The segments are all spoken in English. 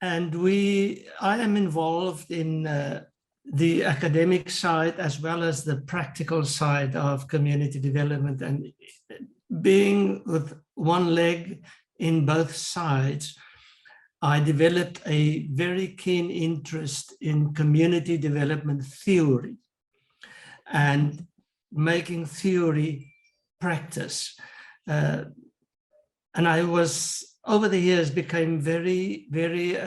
And I am involved in the academic side as well as the practical side of community development, and being with one leg in both sides, I developed a very keen interest in community development theory and making theory practice. And I was, over the years, became very, very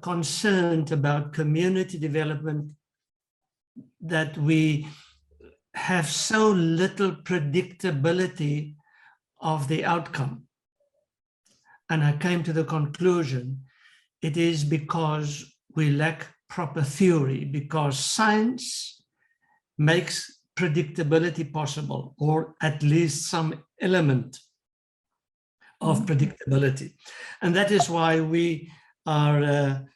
concerned about community development, that we have so little predictability of the outcome. And I came to the conclusion it is because we lack proper theory, because science makes predictability possible, or at least some element of predictability. And that is why we are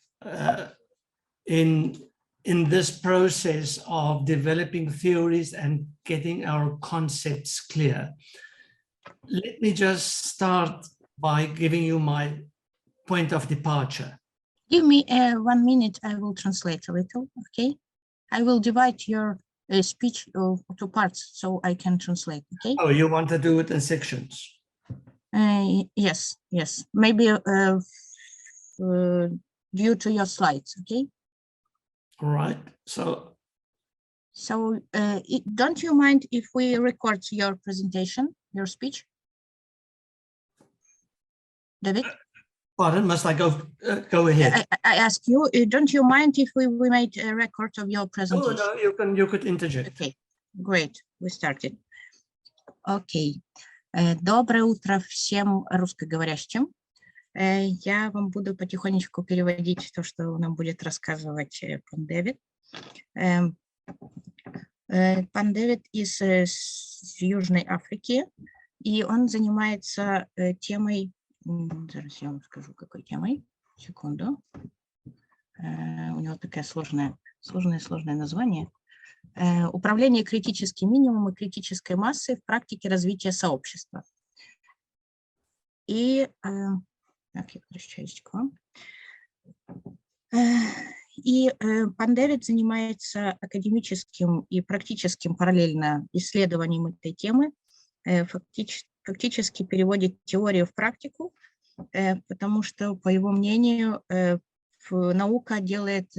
in this process of developing theories and getting our concepts clear. Let me just start by giving you my point of departure. Give me 1 minute, I will translate a little, okay? I will divide your speech to parts so I can translate, okay? Oh, you want to do it in sections? Yes, yes. Maybe due to your slides, okay? All right. So don't you mind if we record your presentation, your speech? David? Pardon, must I go ahead? I ask you, don't you mind if we made a record of your presentation? Oh, no, you could interject. Okay, great. We started. Okay. Доброе утро всем русскоговорящим. Я вам буду потихонечку переводить то, что нам будет рассказывать пан Дэвид. Пан Дэвид из Южной Африки, и он занимается темой, зараз я вам скажу, какой темой, секунду. У него такое сложное название. Управление критическим минимумом и критической массой в практике развития сообщества. И так, я возвращаюсь к вам. И пан Дэвид занимается академическим и практическим параллельно исследованием этой темы, фактически переводит теорию в практику, потому что, по его мнению, наука делает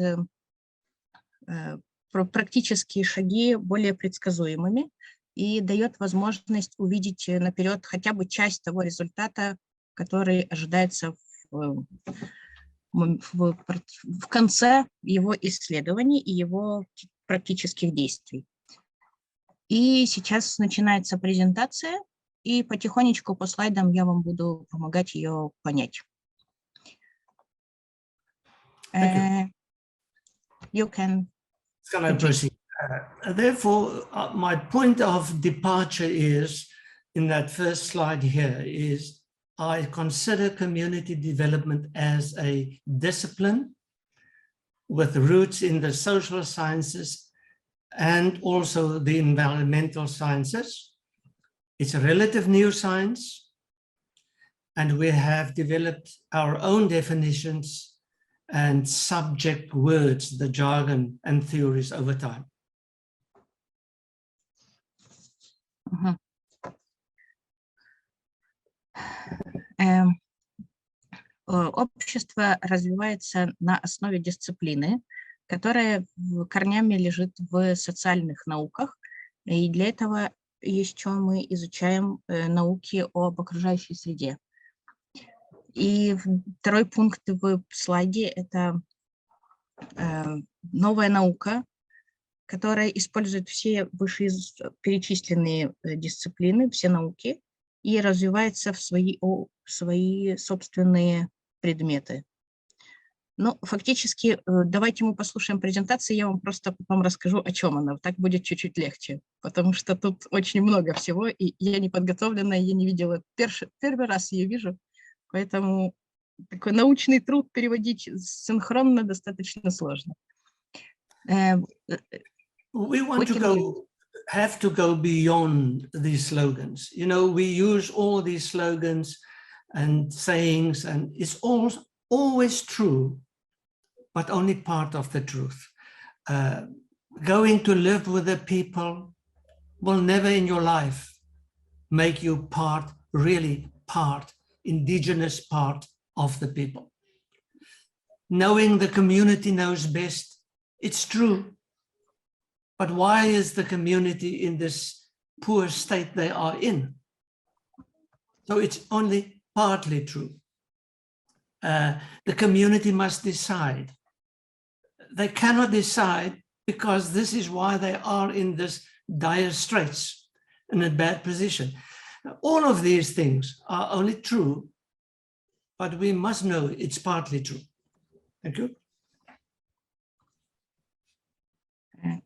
практические шаги более предсказуемыми и дает возможность увидеть наперед хотя бы часть того результата, который ожидается в конце его исследований и его практических действий. И сейчас начинается презентация, и потихонечку по слайдам я вам буду помогать ее понять. You can I proceed? Therefore, my point of departure is, in that first slide here, is I consider community development as a discipline with roots in the social sciences and also the environmental sciences. It's a relative new science, and we have developed our own definitions and subject words, the jargon and theories over time. Общество развивается на основе дисциплины, которая корнями лежит в социальных науках, и для этого еще мы изучаем науки об окружающей среде. И второй пункт в слайде – это новая наука, которая использует все вышеперечисленные дисциплины, все науки, и развивается в свои собственные предметы. Ну, фактически, давайте мы послушаем презентацию, я вам просто потом расскажу, о чем она. Так будет чуть-чуть легче, потому что тут очень много всего, и я не подготовленная, я не видела. Первый раз ее вижу, поэтому такой научный труд переводить синхронно достаточно сложно. We want to have to go beyond these slogans. You know, we use all these slogans and sayings, and it's always true, but only part of the truth. Going to live with the people will never in your life make you really part, indigenous part of the people. Knowing the community knows best, it's true. But why is the community in this poor state they are in? So it's only partly true. The community must decide. They cannot decide because this is why they are in this dire straits, in a bad position. All of these things are only true, but we must know it's partly true. Thank you.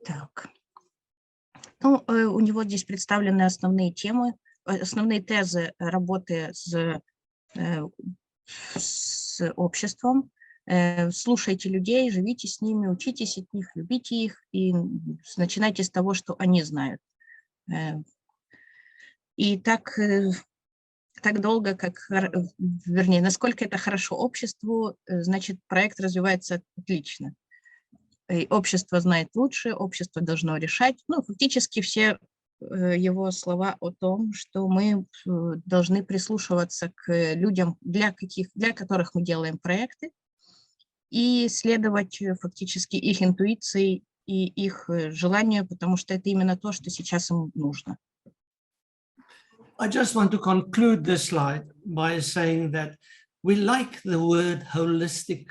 Так. Ну, у него здесь представлены основные темы, основные тезы работы с обществом. Слушайте людей, живите с ними, учитесь от них, любите их и начинайте с того, что они знают. И так долго, вернее, насколько это хорошо обществу, значит, проект развивается отлично. И общество знает лучше, общество должно решать. Ну, фактически все его слова о том, что мы должны прислушиваться к людям, для которых мы делаем проекты, и следовать фактически их интуиции и их желанию, потому что это именно то, что сейчас им нужно. I just want to conclude this slide by saying that we like the word holistic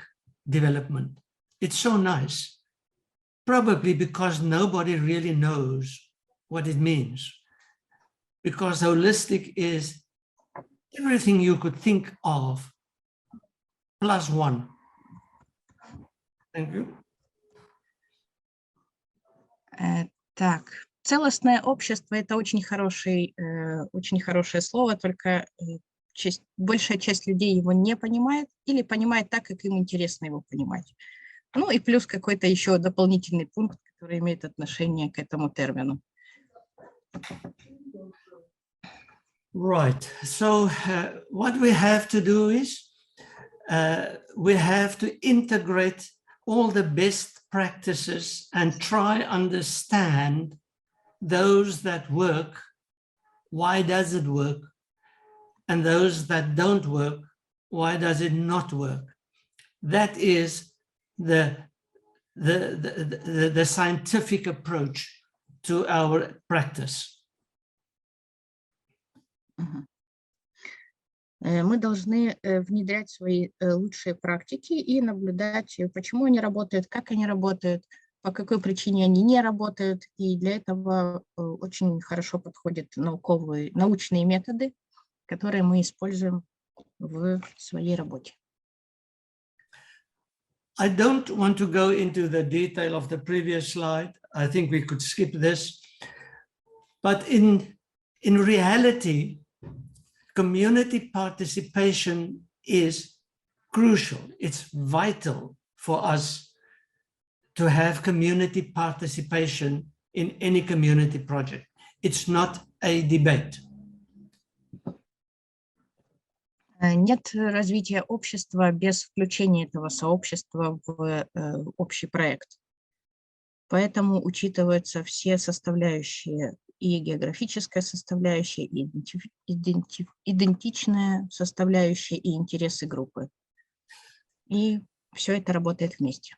development. It's so nice, probably because nobody really knows what it means. Because holistic is everything you could think of plus one. Thank you. Так, целостное общество – это очень хорошее слово, только большая часть людей его не понимает или понимает так, как им интересно его понимать. Ну и плюс какой-то еще дополнительный пункт, который имеет отношение к этому термину. Right. So what we have to do is we have to integrate all the best practices and try understand those that work, why does it work, and those that don't work, why does it not work? That is the scientific approach to our practice. Мы должны внедрять свои лучшие практики и наблюдать, почему они работают, как они работают, по какой причине они не работают. И для этого очень хорошо подходят научные методы, которые мы используем в своей работе. I don't want to go into the detail of the previous slide. I think we could skip this. But in reality, community participation is crucial. It's vital for us to have community participation in any community project. It's not a debate. Нет развития общества без включения этого сообщества в общий проект. Поэтому учитываются все составляющие, и географическая составляющая, и идентичная составляющая, и интересы группы. И все это работает вместе.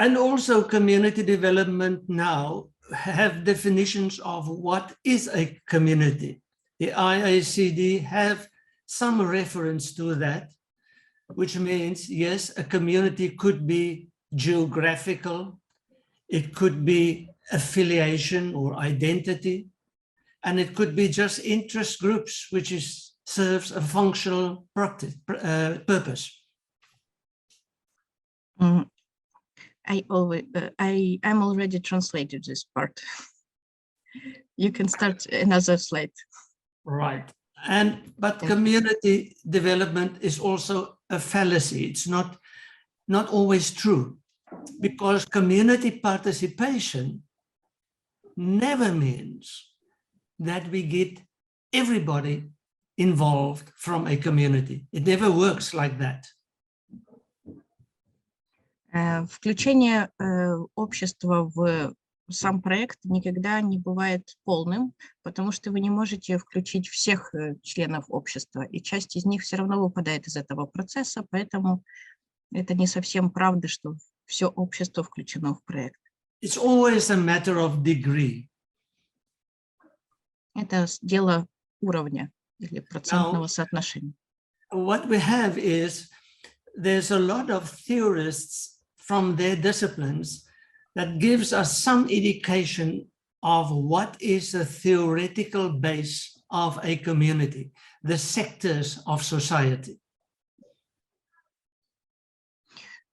And also community development now have definitions of what is a community. The IACD have some reference to that, which means, yes, a community could be geographical, it could be affiliation or identity, and it could be just interest groups, which serves a functional purpose. I'm already translated this part. You can start another slide. Right. But Yeah. community development is also a fallacy. It's not always true, because community participation never means that we get everybody involved from a community. It never works like that. Включение общества в сам проект никогда не бывает полным, потому что вы не можете включить всех членов общества, и часть из них все равно выпадает из этого процесса, поэтому это не совсем правда, что все общество включено в проект. It's always a matter of degree. Это дело уровня или процентного соотношения. What we have is there's a lot of theorists from their disciplines that gives us some indication of what is the theoretical base of a community, the sectors of society.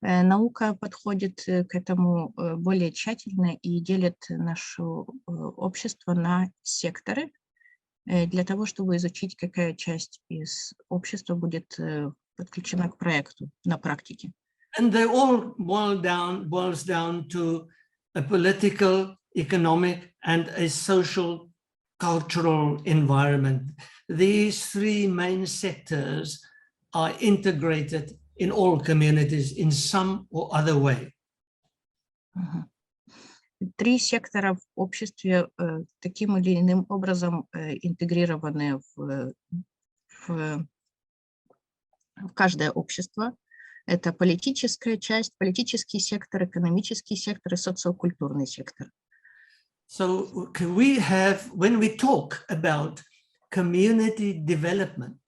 Наука подходит к этому более тщательно и делит наше общество на секторы для того, чтобы изучить, какая часть из общества будет подключена к проекту на практике. And they all boils down to a political, economic, and a social, cultural environment. These three main sectors are integrated in all communities in some or other way. Три сектора в обществе таким или иным образом интегрированы в каждое общество. Это политическая часть, политический сектор, экономический сектор и социокультурный сектор. So we have, when we talk about community development,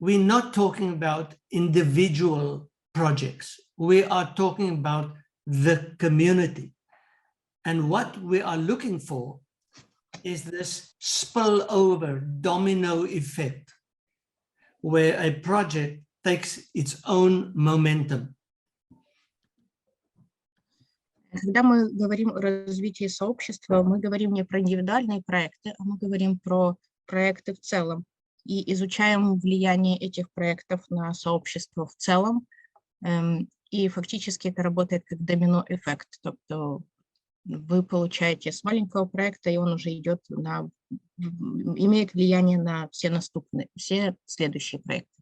we're not talking about individual projects. We are talking about the community. And what we are looking for is this spillover domino effect, where a project takes its own momentum. Когда мы говорим о развитии сообщества, мы говорим не про индивидуальные проекты, а мы говорим про проекты в целом и изучаем влияние этих проектов на сообщество в целом. И фактически это работает как домино-эффект. Тобто вы получаете с маленького проекта, и он уже идет имеет влияние на все следующие проекты.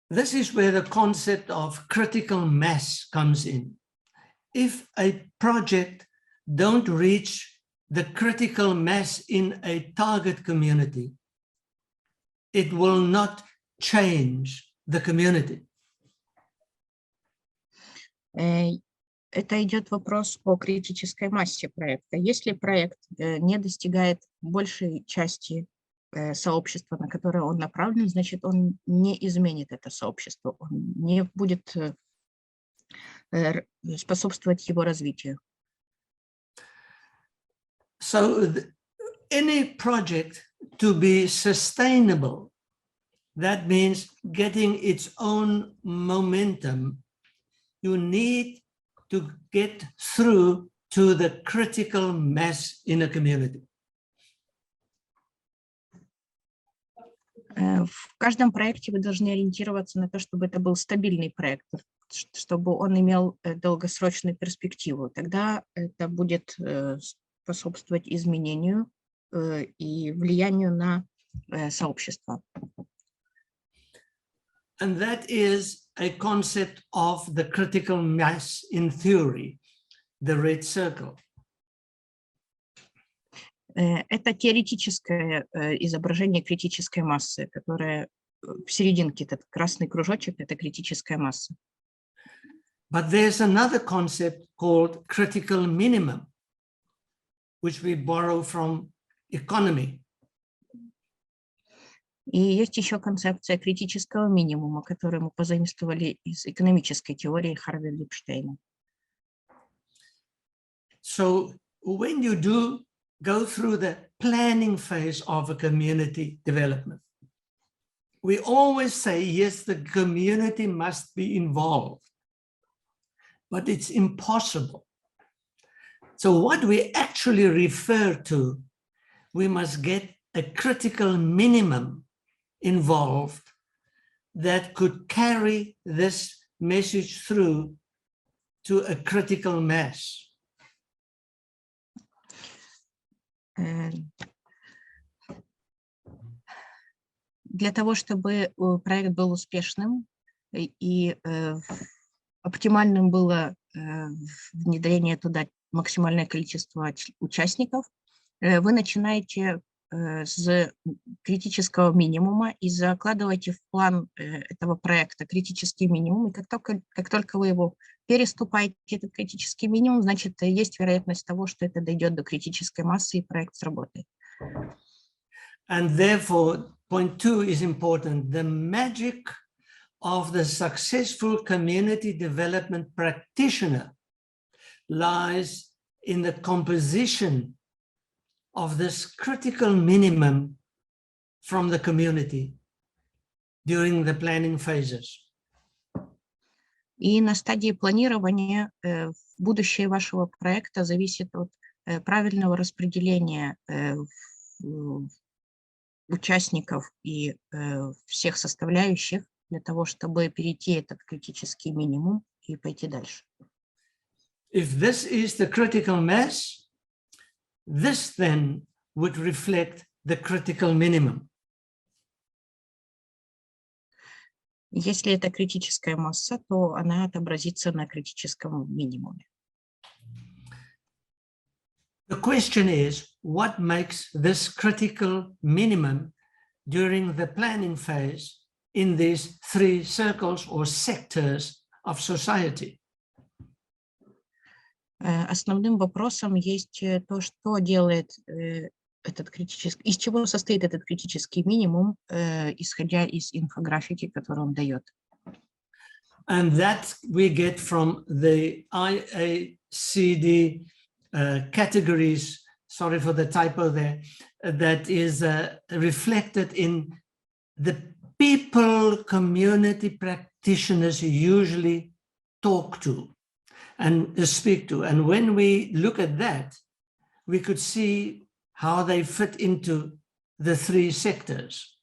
This is where the concept of critical mass comes in. If a project don't reach the critical mass in a target community, it will not change the community. Это идет вопрос о критической массе проекта. Если проект не достигает большей части сообщества, на которое он направлен, значит, он не изменит это сообщество, он не будет способствовать его развитию. So any project to be sustainable, that means getting its own momentum, you need to get through to the critical mass in a community. В каждом проекте вы должны ориентироваться на то, чтобы это был стабильный проект, чтобы он имел долгосрочную перспективу. Тогда это будет способствовать изменению и влиянию на сообщество. And that is a concept of the critical mass in theory, the red circle. Это теоретическое изображение критической массы, которая в серединке, этот красный кружочек, это критическая масса. But there's another concept called critical minimum, which we borrow from economy. И есть еще концепция критического минимума, которую мы позаимствовали из экономической теории Харви Липштейна. So when you do go through the planning phase of a community development, we always say, yes, the community must be involved. but it's impossible. So what we actually refer to, we must get a critical minimum involved that could carry this message through to a critical mass. Для того, чтобы проект был успешным и оптимальным было внедрение туда максимальное количество участников, вы начинаете с критического минимума и закладываете в план этого проекта критический минимум. И как только вы его переступаете, этот критический минимум, значит, есть вероятность того, что это дойдет до критической массы и проект сработает. And therefore, point 2 is important. The magic of the successful community development practitioner lies in the composition of this critical minimum from the community during the planning phases. И на стадии планирования будущее вашего проекта зависит от правильного распределения участников и всех составляющих для того, чтобы перейти этот критический минимум и пойти дальше. If this is the critical mass, this then would reflect the critical minimum. Если это критическая масса, то она отобразится на критическом минимуме. The question is, what makes this critical minimum during the planning phase in these 3 circles or sectors of society? Основным вопросом есть то, что делает этот критический, из чего состоит этот критический минимум, исходя из инфографики, которую он дает. And that we get from the IACD categories, sorry for the typo there, that is reflected in the people community practitioners usually talk to and speak to. And when we look at that, we could see how they fit into the 3 sectors.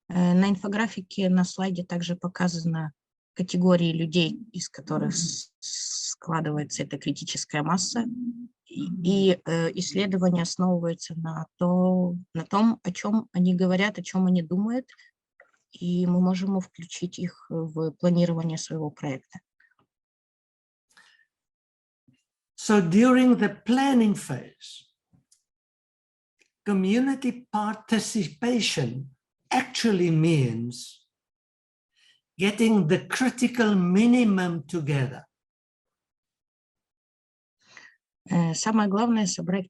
На инфографике на слайде также показаны категории людей, из которых складывается эта критическая масса. И исследование основывается на том, о чем они говорят, о чем они думают, и мы можем включить их в планирование своего проекта. So during the planning phase, community participation actually means getting the critical minimum together. Самое главное — собрать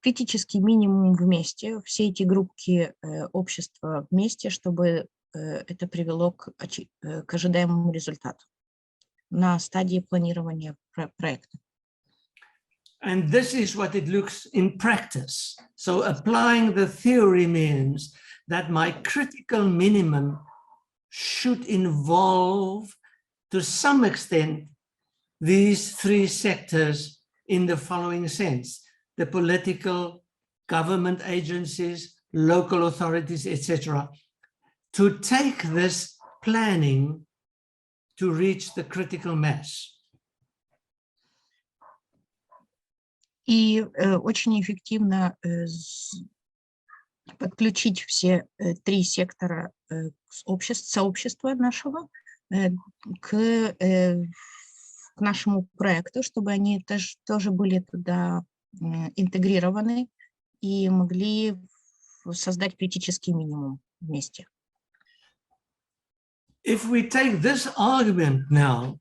критический минимум вместе, все эти группки общества вместе, чтобы это привело к ожидаемому результату на стадии планирования проекта. And this is what it looks in practice. So applying the theory means that my critical minimum should involve, to some extent, these 3 sectors in the following sense: the political, government agencies, local authorities, etc., to take this planning to reach the critical mass. И очень эффективно подключить все 3 сектора сообщества нашего к нашему проекту, чтобы они тоже были туда интегрированы и могли создать критический минимум вместе. If we take this argument now,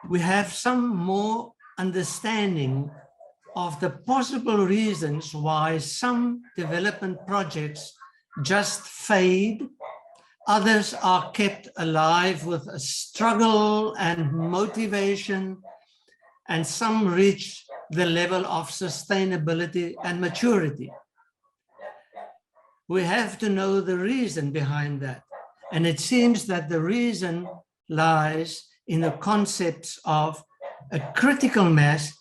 we have some more understanding of the possible reasons why some development projects just fade, others are kept alive with a struggle and motivation, and some reach the level of sustainability and maturity. We have to know the reason behind that. And it seems that the reason lies in the concepts of a critical mass,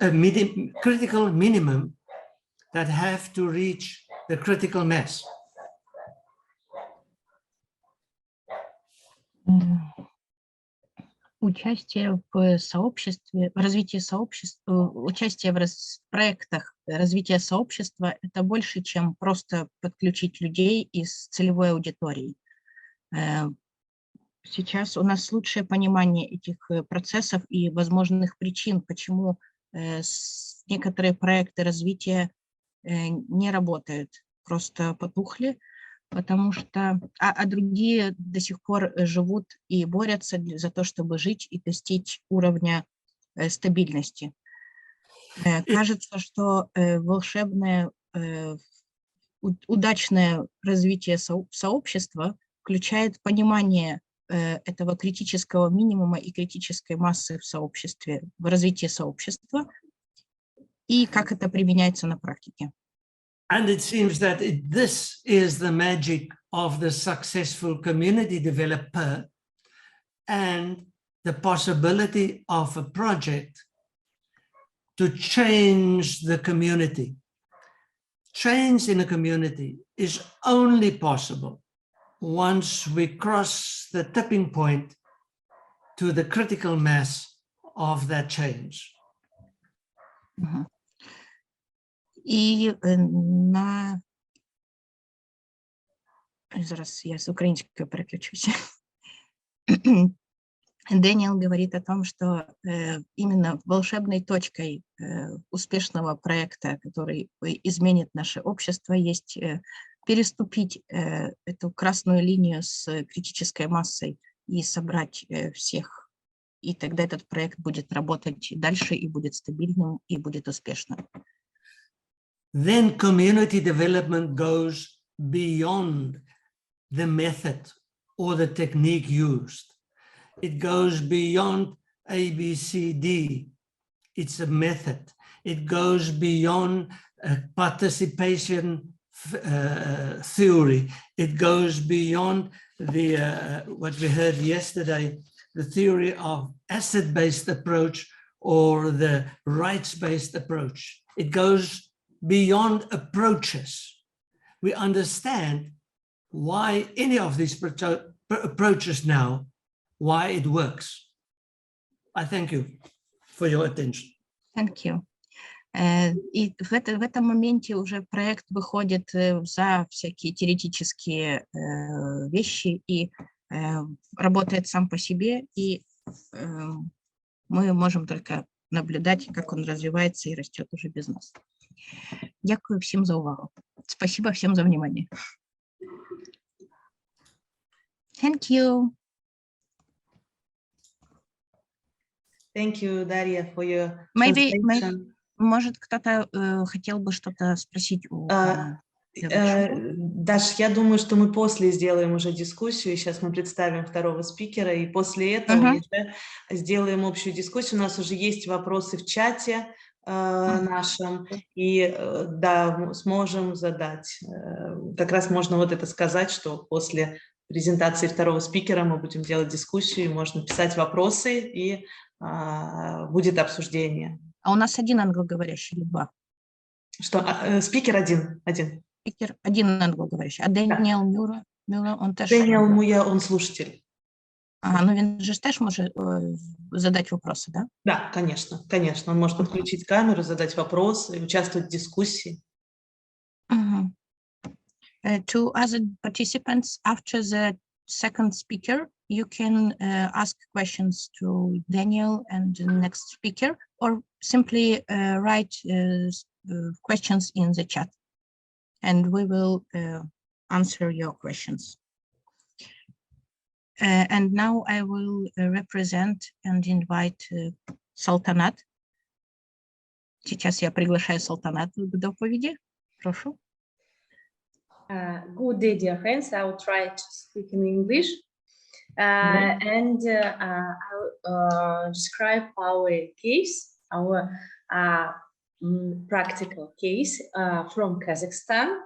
critical minimum that have to reach the critical mass. Участие в сообществе, в развитии сообщества, участие в проектах развития сообщества – это больше, чем просто подключить людей из целевой аудитории. Сейчас у нас лучшее понимание этих процессов и возможных причин, почему некоторые проекты развития не работают, просто потухли, потому что, а другие до сих пор живут и борются за то, чтобы жить и достичь уровня стабильности. Кажется, что волшебное, удачное развитие сообщества включает понимание этого критического минимума и критической массы в сообществе, в развитии сообщества, и как это применяется на практике. And it seems that this is the magic of the successful community developer and the possibility of a project to change the community. Change in a community is only possible once we cross the tipping point to the critical mass of that change. І зараз я с украинской переключусь. Дэниел говорит о том, что именно волшебной точкой успешного проекта, который изменит наше общество, есть переступить эту красную линию с критической массой и собрать всех. И тогда этот проект будет работать дальше и будет стабильным, и будет успешным. Then community development goes beyond the method or the technique used. It goes beyond ABCD. It's a method. It goes beyond participation theory. It goes beyond the what we heard yesterday, the theory of asset-based approach or the rights-based approach. It goes beyond approaches. We understand why any of these approaches now, why it works. I thank you for your attention. Thank you. И в этом моменте уже проект выходит за всякие теоретические вещи и работает сам по себе, и мы можем только наблюдать, как он развивается и растет уже без нас. Дякую всем за увагу. Спасибо всем за внимание. Thank you. Thank you, Daria, for your Maybe translation. Может, кто-то хотел бы что-то спросить у Даш, я думаю, что мы после сделаем уже дискуссию. Сейчас мы представим второго спикера, и после этого уже сделаем общую дискуссию. У нас уже есть вопросы в чате нашем, и да, сможем задать. Как раз можно вот это сказать, что после презентации второго спикера мы будем делать дискуссию, можно писать вопросы, и будет обсуждение. А у нас один англоговорящий или два? Что? Спикер один. Спикер один англоговорящий. А Дэниел Мюра, он теж... Дэниел Мюра, он слушатель. Ага, ну він же теж може задать вопросы, да? Да, конечно. Он может подключить камеру, задать вопросы, участвовать в дискуссии. To other participants, after the second speaker, you can ask questions to Daniel and the next speaker, or simply write questions in the chat, and we will answer your questions. And now I will represent and invite Салтанат. Сейчас я приглашаю Салтанат к доповеди. Прошу. Good day, dear friends. I will try to speak in English. And I'll describe our case, our practical case from Kazakhstan.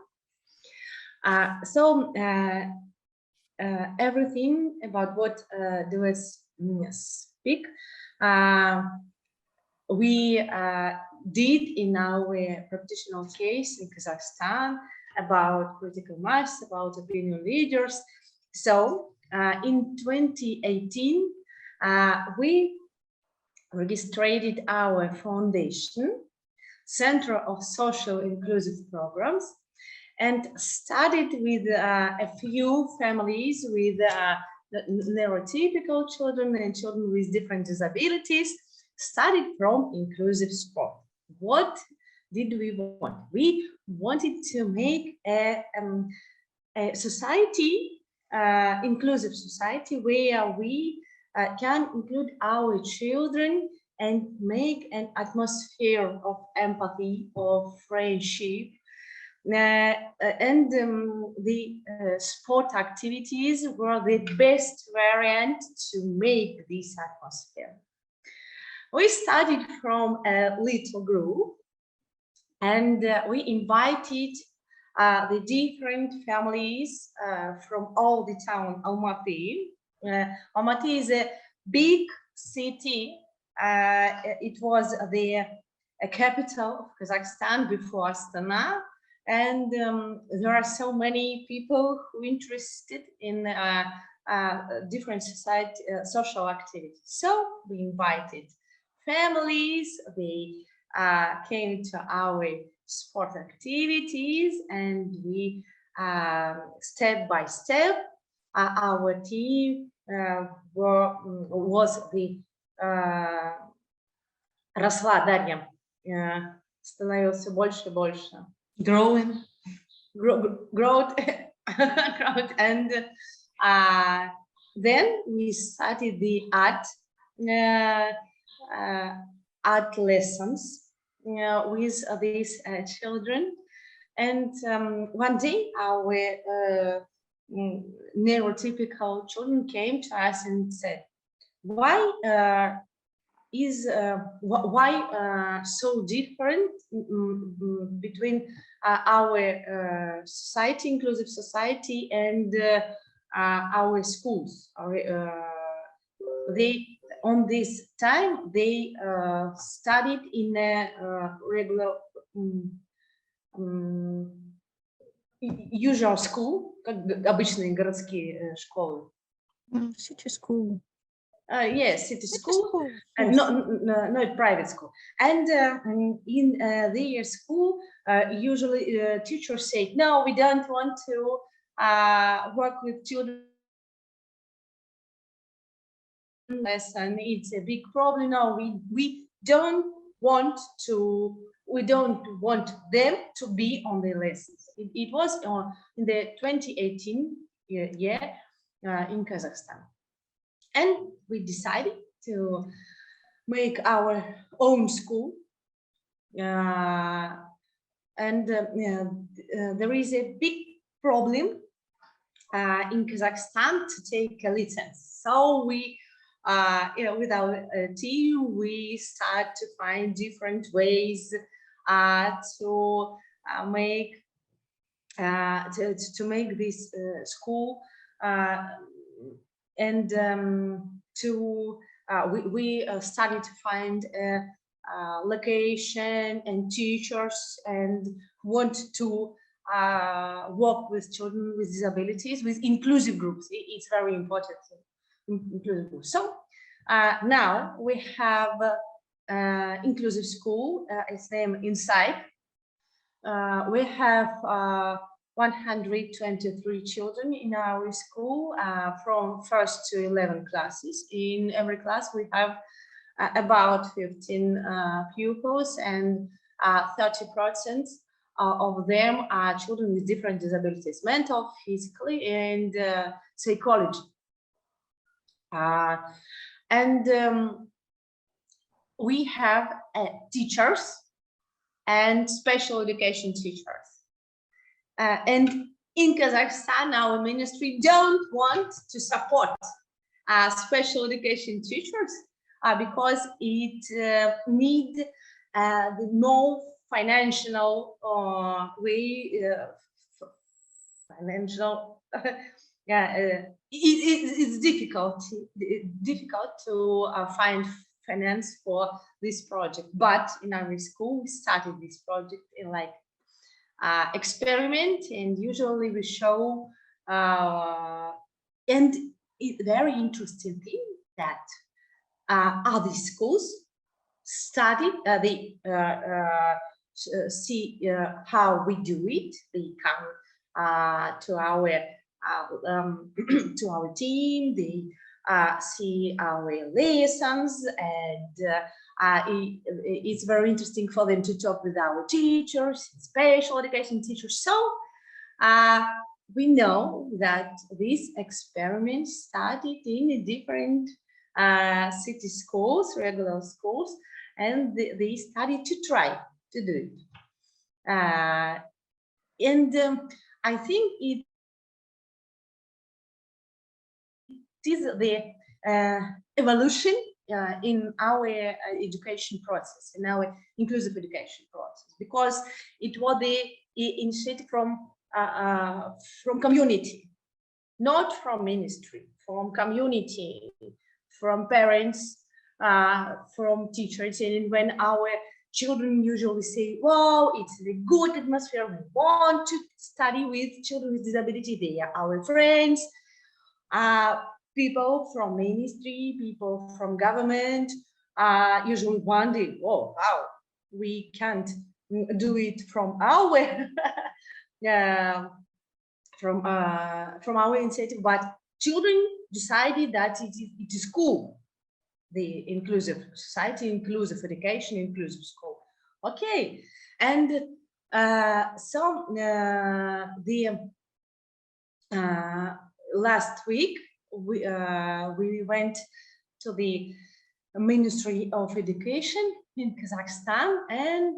Everything about what there was speak. We did in our reputational case in Kazakhstan about critical mass, about opinion leaders. So in 2018, we registered our foundation, Center of Social Inclusive Programs, and started with a few families with neurotypical children and children with different disabilities, started from inclusive sport. What did we want? We wanted to make a society, inclusive society, where we can include our children and make an atmosphere of empathy, of friendship, and the sport activities were the best variant to make this atmosphere. We started from a little group, and we invited the different families from all the town Almaty. Almaty is a big city. It was the capital of Kazakhstan before Astana, and there are so many people who are interested in different society, social activities. So we invited families, they came to our sport activities, and we step by step, our team was the росла Дарья, становилось все больше и больше. Growing. Growth, and then we started the art lessons with these children, and one day our neurotypical children came to us and said, why so different between our society, inclusive society, and our schools? They on this time they studied in a regular usual school, как обычные городские школы. City school. Yes, city school, Yes. not private school. And in their school, usually teachers say, no, we don't want to work with children. Lesson, it's a big problem. No, we don't want them to be on the lessons. It was in the 2018 year in Kazakhstan. And we decided to make our own school. And there is a big problem in Kazakhstan to take a license. So we, with our team, we start to find different ways to make this school. And we started to find a location and teachers, and want to work with children with disabilities, with inclusive groups. It's very important, inclusive groups. So now we have inclusive school. Its name Inside. We have 123 children in our school from 1st to 11th classes. In every class we have about 15 pupils, and 30% of them are children with different disabilities, mental, physically, and psychology. We have teachers and special education teachers. And in Kazakhstan, our ministry don't want to support special education teachers because it need no financial way, financial it's difficult to find finance for this project, but in our school we started this project in like experiment, and usually we show and it's very interesting thing that other schools study, they see how we do it. They come to our to our team. They see our lessons, and it's very interesting for them to talk with our teachers, special education teachers. So we know that this experiment started in different city schools, regular schools, and they started to try to do it. I think it is the evolution in our education process, in our inclusive education process, because it was the initiative from community, not from ministry, from community, from parents, from teachers. And when our children usually say, wow, it's a good atmosphere, we want to study with children with disability, they are our friends. People from ministry, people from government usually wonder, oh, how we can't do it from our from our initiative, but children decided that it is cool, the inclusive society, inclusive education, inclusive school. Okay, and so the last week we went to the Ministry of Education in Kazakhstan and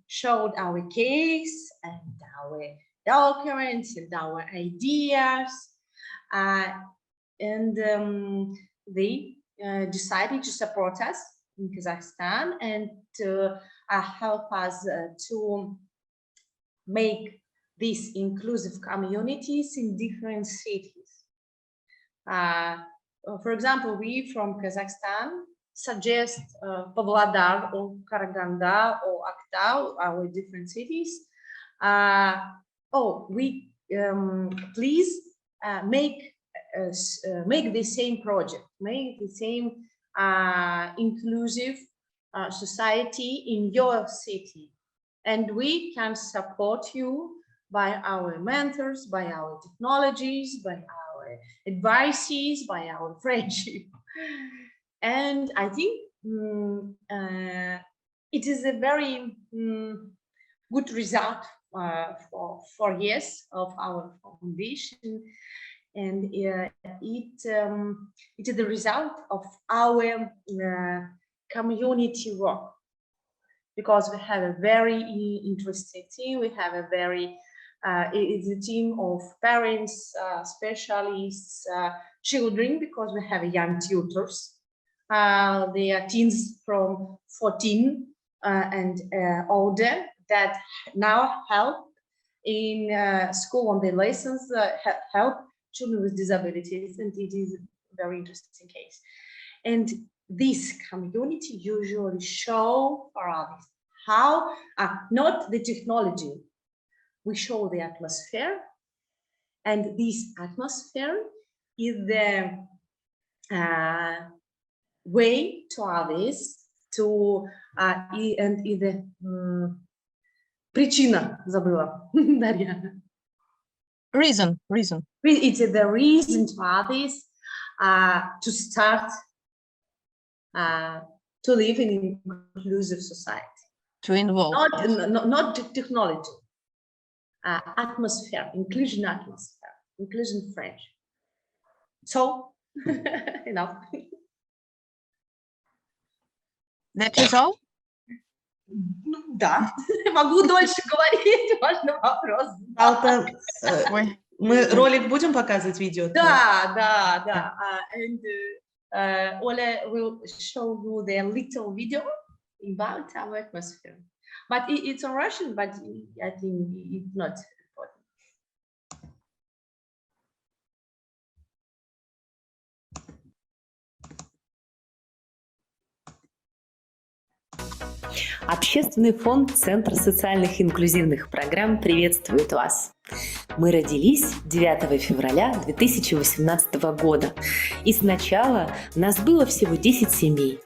showed our case and our documents and our ideas, and they decided to support us in Kazakhstan and to help us to make these inclusive communities in different cities. For example, we from Kazakhstan suggest Pavlodar or Karaganda or Aktau, our different cities. We please make the same project, make the same inclusive society in your city, and we can support you by our mentors, by our technologies, by our advices, by our friendship. And I think it is a very good result for 4 years of our foundation, and it is the result of our community work, because we have a very interesting team. We have a very it's a team of parents, specialists, children, because we have young tutors. They are teens from 14 and older that now help in school on their lessons, help children with disabilities, and it is a very interesting case. And this community usually show for others how, not the technology, we show the atmosphere, and this atmosphere is the way to others to and is the причина, забыла, Дарья. Reason. It's the reason to others to start to live in an inclusive society. To involve. Not technology. Atmosphere, inclusion atmosphere, inclusion French. So, enough. That is all? Да, могу дольше говорить, можно вопрос. Мы ролик будем показывать, видео? Да. And Ola will show you the little video about our atmosphere. But it's in Russian, but I think it's not Общественный фонд Центр социальных и инклюзивных программ приветствует вас. Мы родились 9 февраля 2018 года, и сначала нас было всего 10 семей.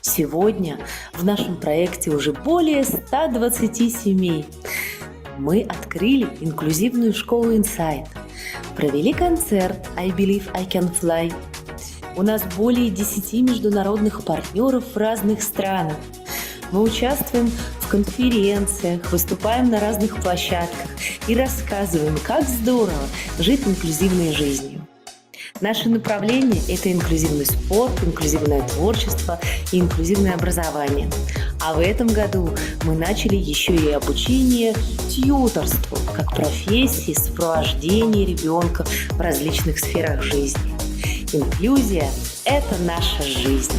Сегодня в нашем проекте уже более 120 семей. Мы открыли инклюзивную школу Insight, провели концерт I Believe I Can Fly. У нас более 10 международных партнеров в разных странах. Мы участвуем в конференциях, выступаем на разных площадках и рассказываем, как здорово жить инклюзивной жизнью. Наши направления – это инклюзивный спорт, инклюзивное творчество и инклюзивное образование. А в этом году мы начали еще и обучение тьюторству, как профессии сопровождения ребенка в различных сферах жизни. Инклюзия – это наша жизнь.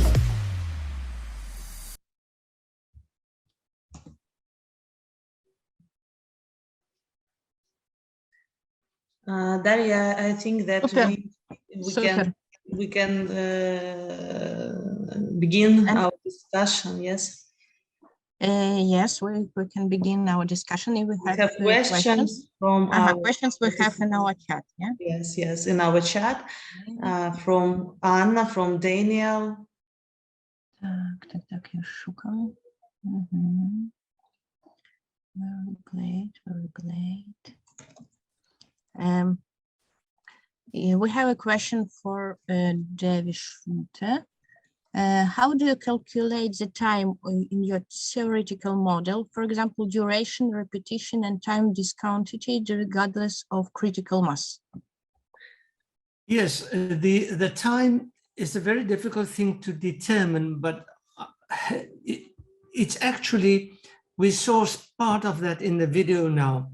Daria, I think that Super. we can begin our discussion. Yes. Yes, we can begin our discussion if we We have have questions from our questions we have in our chat. Yeah. yes, in our chat from Anna, from Daniel. Так, я шукаю. Мгм. Very great, very great. Yeah, we have a question for David Schulter. How do you calculate the time in your theoretical model? For example, duration, repetition, and time discounted regardless of critical mass. Yes, the time is a very difficult thing to determine, but it's actually, we saw part of that in the video now.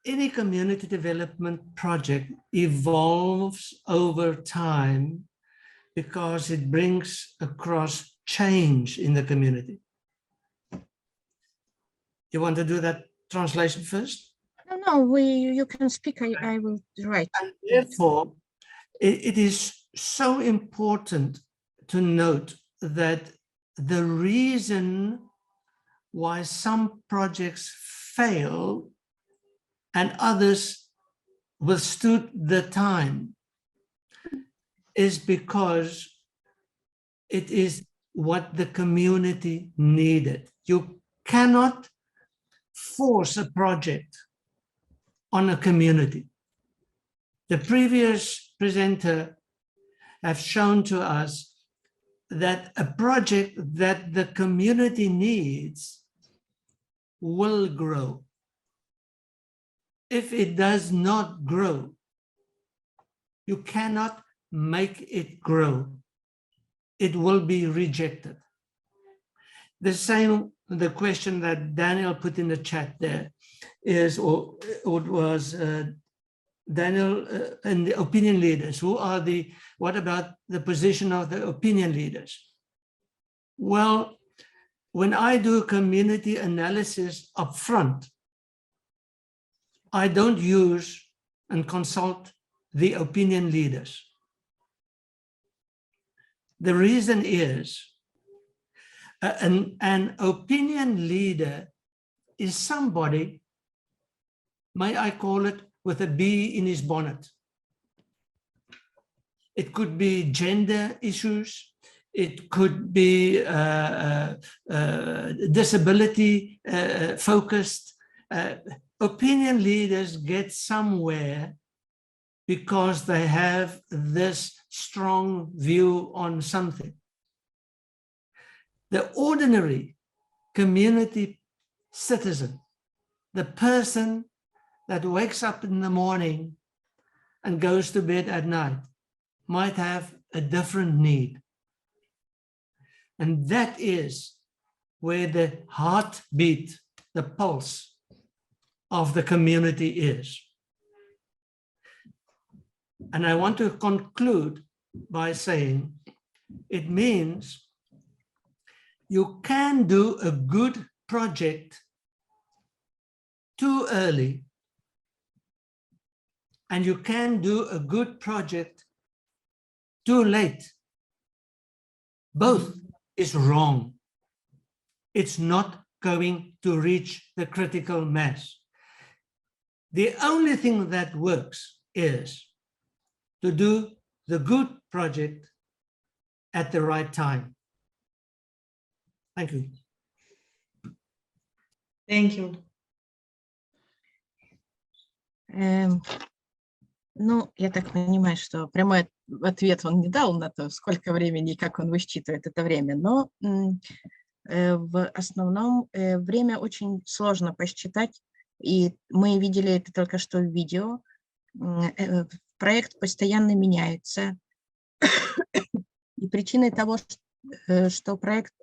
Any community development project evolves over time because it brings across change in the community. You want to do that translation first? No, you can speak, I will write. And therefore, it is so important to note that the reason why some projects fail and others withstood the time is because it is what the community needed. You cannot force a project on a community. The previous presenter have shown to us that a project that the community needs will grow. If it does not grow, you cannot make it grow. It will be rejected. The same, the question that Daniel put in the chat there is, or it was Daniel and the opinion leaders. What about the position of the opinion leaders? Well, when I do community analysis up front, I don't use and consult the opinion leaders. The reason is an opinion leader is somebody, may I call it, with a bee in his bonnet. It could be gender issues, it could be disability focused. Opinion leaders get somewhere because they have this strong view on something. The ordinary community citizen, the person that wakes up in the morning and goes to bed at night, might have a different need. And that is where the heartbeat, the pulse of the community is. And I want to conclude by saying it means you can do a good project too early, and you can do a good project too late. Both is wrong. it's not going to reach the critical mass. The only thing that works is to do the good project at the right time. Thank you. Thank you. Ну, я так понимаю, что прямой ответ он не дал на то, сколько времени и как он высчитывает это время, но в основном время очень сложно посчитать, и мы видели это только что в видео. Проект постоянно меняется, и причиной того, что проект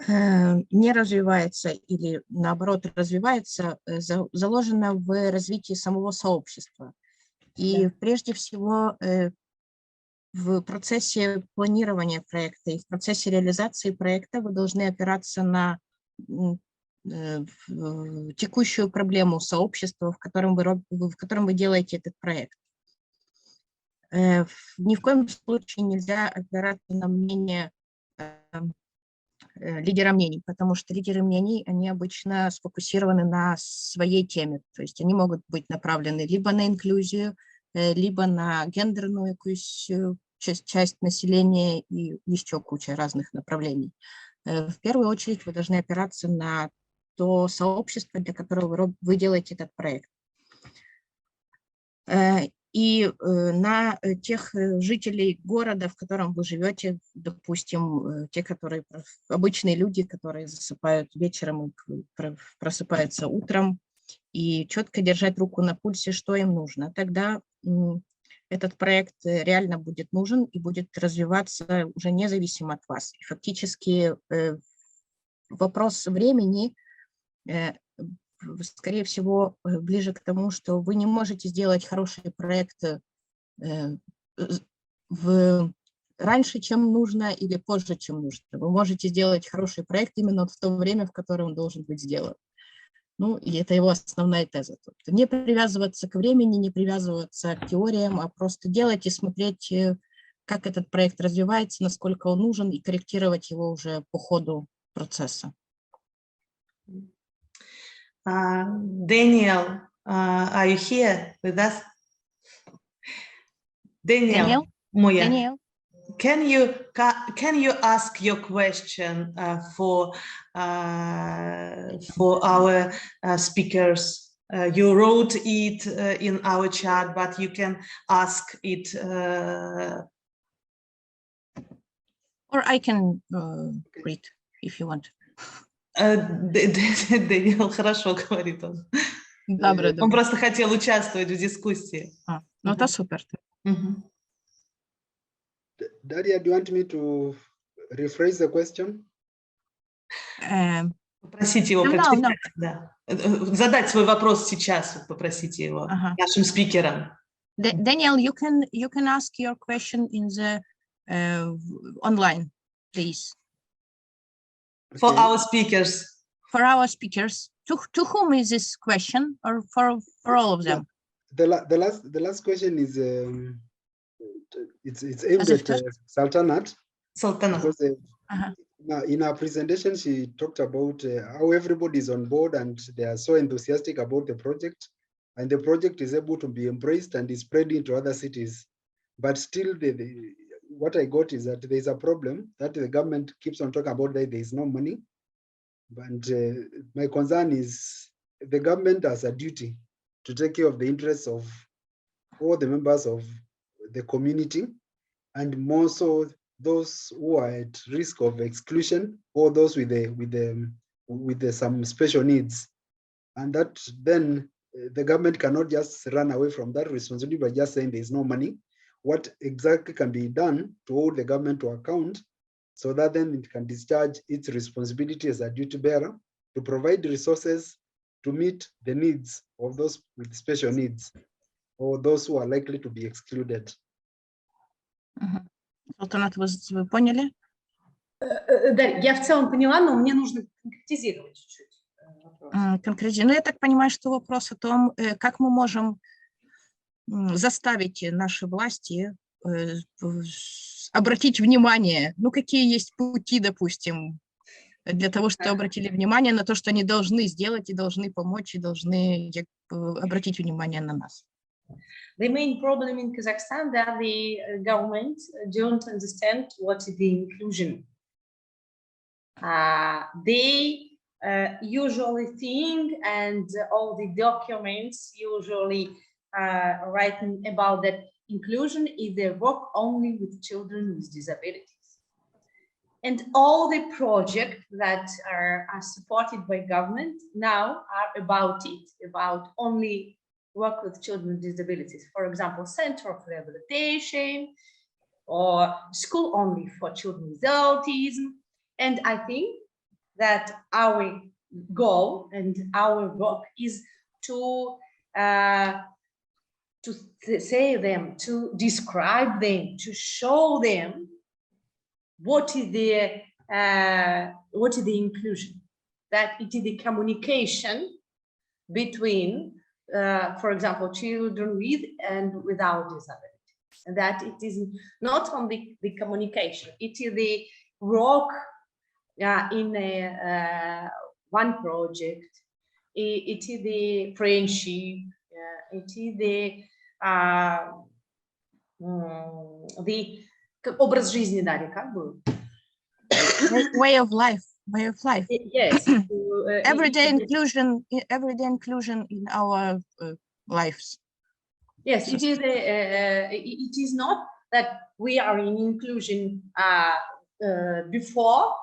не развивается или наоборот развивается, заложено в развитии самого сообщества. И прежде всего в процессе планирования проекта и в процессе реализации проекта вы должны опираться на текущую проблему сообщества, в котором вы делаете этот проект. Ни в коем случае нельзя опираться на мнение лидера мнений, потому что лидеры мнений, они обычно сфокусированы на своей теме, то есть они могут быть направлены либо на инклюзию, либо на гендерную часть населения и еще куча разных направлений. В первую очередь вы должны опираться на то сообщество, для которого вы делаете этот проект. И на тех жителей города, в котором вы живете, допустим, те, которые обычные люди, которые засыпают вечером и просыпаются утром, и четко держать руку на пульсе, что им нужно. Тогда этот проект реально будет нужен и будет развиваться уже независимо от вас. И фактически вопрос времени скорее всего, ближе к тому, что вы не можете сделать хороший проект раньше, чем нужно, или позже, чем нужно. Вы можете сделать хороший проект именно в то время, в которое он должен быть сделан. Ну, и это его основная теза. Не привязываться к времени, не привязываться к теориям, а просто делать и смотреть, как этот проект развивается, насколько он нужен, и корректировать его уже по ходу процесса. Daniel, are you here with us? Daniel, Daniel. Can you ask your question for our speakers? You wrote it in our chat, but you can ask it. Or I can read if you want. Дэниел хорошо говорит он. Добре. Он просто хотел участвовать в дискуссии. Ну, это супер. Daria, do you want me to rephrase the question? Попросите его прочитать, да. Задать свой вопрос сейчас, попросите его нашим спикерам. Daniel, you can ask your question in the online, please. For our speakers. For our speakers. To whom is this question, or for all of them? The last question is it's aimed at Sultanat. Because, in our presentation, she talked about how everybody is on board and they are so enthusiastic about the project, and the project is able to be embraced and is spread into other cities. But still, what I got is that there is a problem that the government keeps on talking about, that there is no money. And my concern is the government has a duty to take care of the interests of all the members of the community, and more so those who are at risk of exclusion, or those with some special needs. And that then the government cannot just run away from that responsibility by just saying there is no money. What exactly can be done to hold the government to account, so that then it can discharge its responsibility as a duty bearer to provide resources to meet the needs of those with special needs, or those who are likely to be excluded. Султанат, вы поняли? Да, я в целом поняла, но мне нужно конкретизировать чуть-чуть вопрос. Ну, я так понимаю, что вопрос о том, как мы можем заставить наши власти обратить внимание, ну, какие есть пути, допустим, для того, чтобы обратили внимание на то, что они должны сделать и должны помочь, и должны обратить внимание на нас. The main problem in Kazakhstan that the government don't understand what is the inclusion. They usually think, and all the documents usually writing about that inclusion is they work only with children with disabilities. And all the projects that are supported by government now are about it, about only work with children with disabilities. For example, Center of Rehabilitation or school only for children with autism. And I think that our goal and our work is to say them, to describe them, to show them what is the inclusion, that it is the communication between, for example, children with and without disability, and that it is not only the communication, it is the work in one project, it is the friendship, it is the образ жизни, Дарья, как бы? Way of life. Yes. Everyday inclusion in our lives. Yes, it is. It is not that we are in inclusion before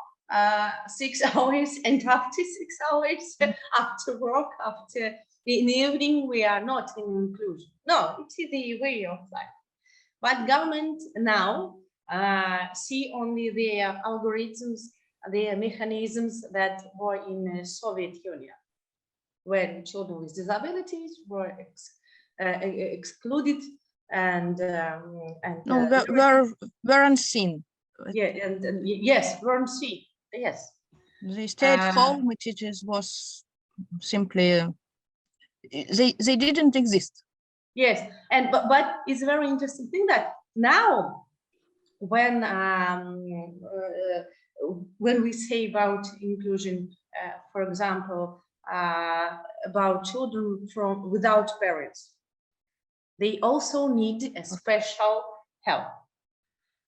6 hours and after 6 hours, after work, after in the evening. We are not in inclusion. No, it is the way of life. But government now see only their algorithms, their mechanisms that were in the Soviet Union, where children with disabilities were excluded and were unseen. Yeah, and yes, were unseen. Yes, they stayed home. It was simply they didn't exist. Yes, and but it's a very interesting thing that now when we say about inclusion, for example, about children from without parents, they also need a special help.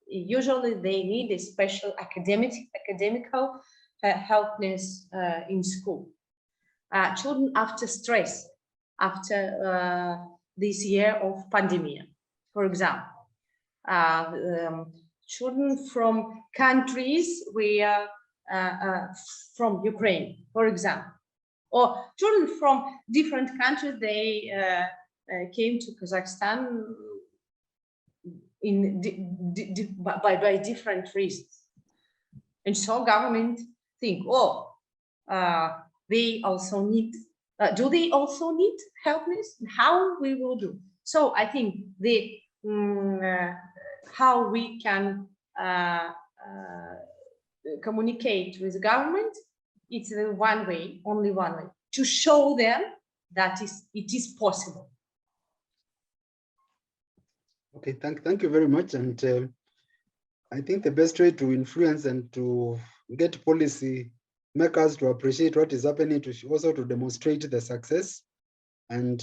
Usually they need a special academical helpness in school. Children after stress, after this year of pandemic, for example, children from countries where from Ukraine, for example, or children from different countries, they came to Kazakhstan by different reasons. And so government think, oh, they also need, do they also need helpness? How we will do? So I think the how we can communicate with the government, it's one way, only one way, to show them that it is possible. Okay, thank you very much. And I think the best way to influence and to get policy makers to appreciate what is happening, to also to demonstrate the success. And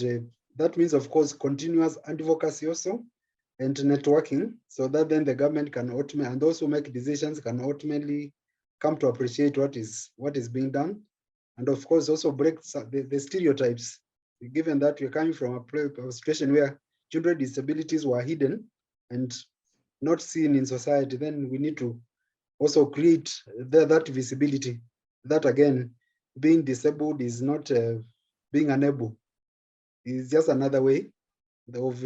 that means, of course, continuous advocacy also, and networking, so that then the government can ultimately, and those who make decisions can ultimately come to appreciate what is being done. And of course, also break the stereotypes, given that we're coming from a situation where children with disabilities were hidden and not seen in society. Then we need to also create that visibility, that again, being disabled is not being unable. It's just another way of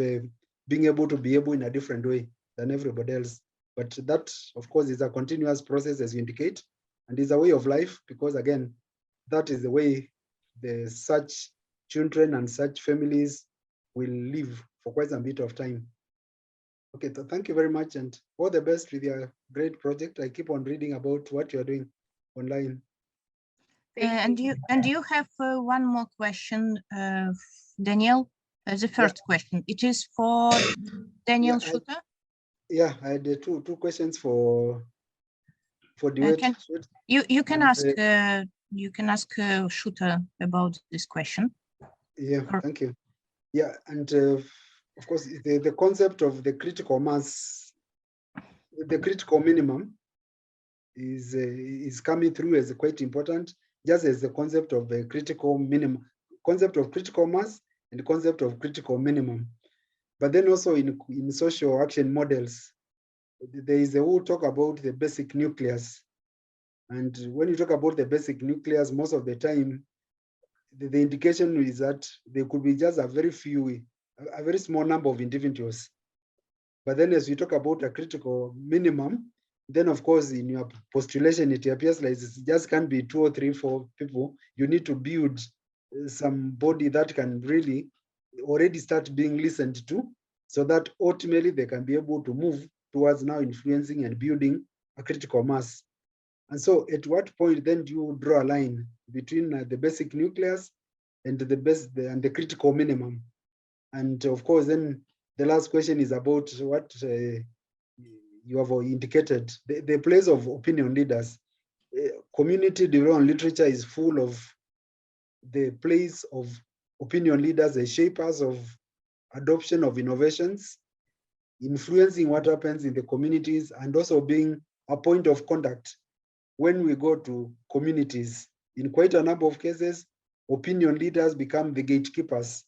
being able to be able in a different way than everybody else. But that, of course, is a continuous process, as you indicate, and is a way of life, because again, that is the way such children and such families will live for quite a bit of time. Okay, so thank you very much, and all the best with your great project. I keep on reading about what you are doing online. And you have one more question, Daniel. The first question, it is for Daniel Shuta. Yeah, I had two questions for Duet. You can ask Shooter about this question. Yeah, thank you. Yeah, and of course, the concept of the critical mass, the critical minimum, is coming through as quite important, just as the concept of a critical minimum, concept of critical mass and the concept of critical minimum. But then also in social action models, there is a whole talk about the basic nucleus. And when you talk about the basic nucleus, most of the time, the indication is that there could be just a very small number of individuals. But then as we talk about a critical minimum, then of course in your postulation, it appears like it just can't be 2 or 3, 4 people. You need to build somebody that can really already start being listened to, so that ultimately they can be able to move towards now influencing and building a critical mass. And so at what point then do you draw a line between the basic nucleus and the critical minimum? And of course, then the last question is about what you have indicated, the place of opinion leaders. Community development literature is full of the place of opinion leaders as shapers of adoption of innovations, influencing what happens in the communities, and also being a point of contact when we go to communities. In quite a number of cases, opinion leaders become the gatekeepers.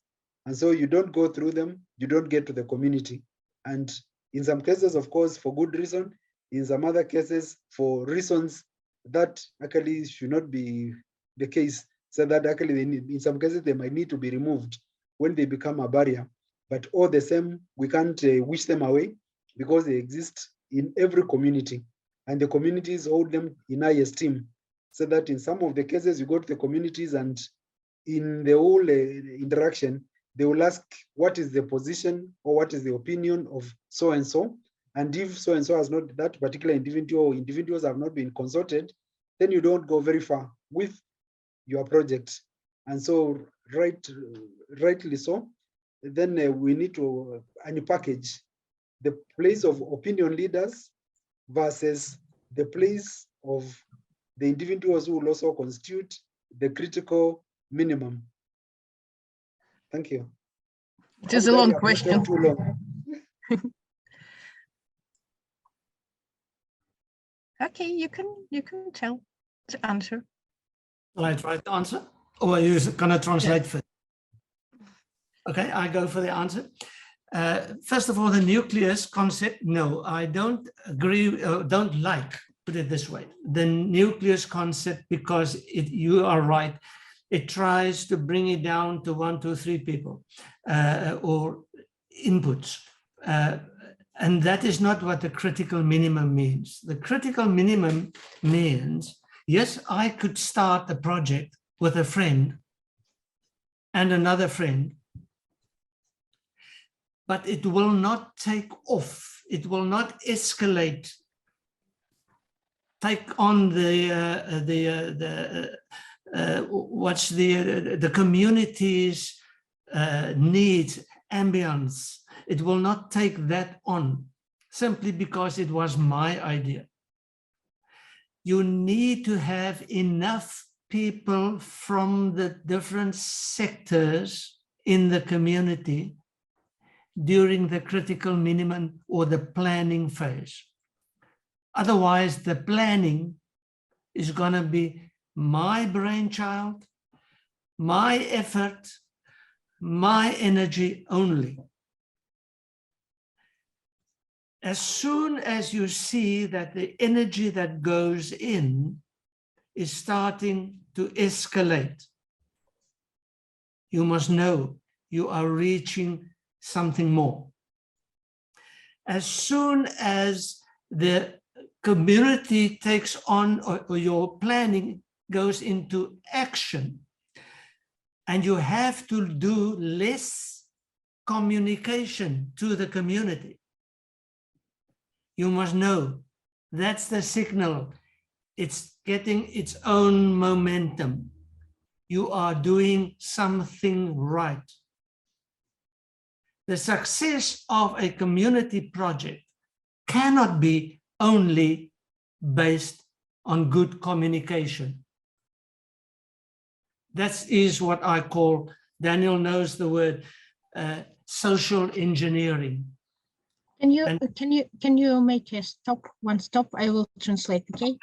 And so you don't go through them, you don't get to the community. And in some cases, of course, for good reason, in some other cases, for reasons that actually should not be the case, so that actually in some cases, they might need to be removed when they become a barrier. But all the same, we can't wish them away, because they exist in every community, and the communities hold them in high esteem. So that in some of the cases, you go to the communities, and in the whole interaction, they will ask, what is the position or what is the opinion of so-and-so? And if so-and-so has not, that particular individual or individuals have not been consulted, then you don't go very far with your project. And so rightly so, then we need to unpackage the place of opinion leaders versus the place of the individuals who will also constitute the critical minimum. Thank you. It is a long question. Too long. Okay, you can tell the answer. Will I try to answer? Or are you going to translate first? Okay, I go for the answer. First of all, the nucleus concept, no, I don't agree, don't like, put it this way, the nucleus concept, because you are right, it tries to bring it down to 1, 2, 3 people or inputs. And that is not what the critical minimum means. The critical minimum means, yes, I could start a project with a friend and another friend, but it will not take off. It will not escalate, take on the community's needs, ambience. It will not take that on simply because it was my idea. You need to have enough people from the different sectors in the community during the critical minimum or the planning phase. Otherwise, the planning is going to be my brainchild, my effort, my energy only. As soon as you see that the energy that goes in is starting to escalate, you must know you are reaching something more. As soon as the community takes on, or your planning goes into action, and you have to do less communication to the community, you must know that's the signal. It's getting its own momentum. You are doing something right. The success of a community project cannot be only based on good communication. That is what I call, Daniel knows the word, social engineering. Can you make a stop, one stop? I will translate, okay?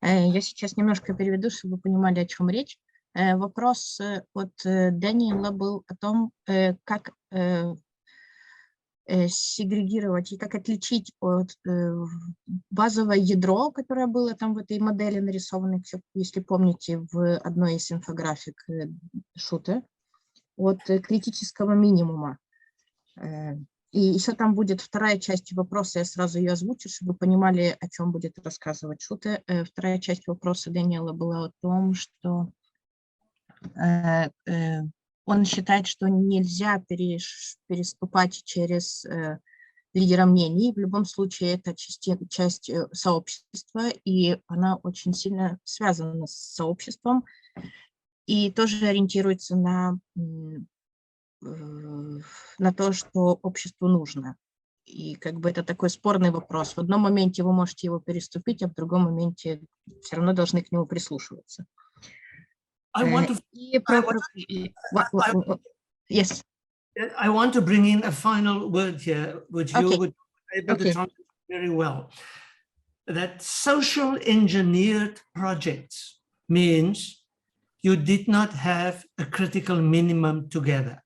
Я сейчас немножко переведу, чтобы вы понимали, о чем речь. Вопрос от Дэниела был о том, как сегрегировать и как отличить от базовое ядро, которое было там в этой модели нарисовано, если помните, в одной из инфографик Шуте, от критического минимума. И еще там будет вторая часть вопроса, я сразу ее озвучу, чтобы вы понимали, о чем будет рассказывать Шуте. Вторая часть вопроса Дэниела была о том, что он считает, что нельзя переступать через лидера мнений. В любом случае, это часть сообщества, и она очень сильно связана с сообществом, и тоже ориентируется на то, что обществу нужно. И как бы это такой спорный вопрос. В одном моменте вы можете его переступить, а в другом моменте все равно должны к нему прислушиваться. Yes. I want to bring in a final word here, which you would be able to translate very well. That social engineered projects means you did not have a critical minimum together.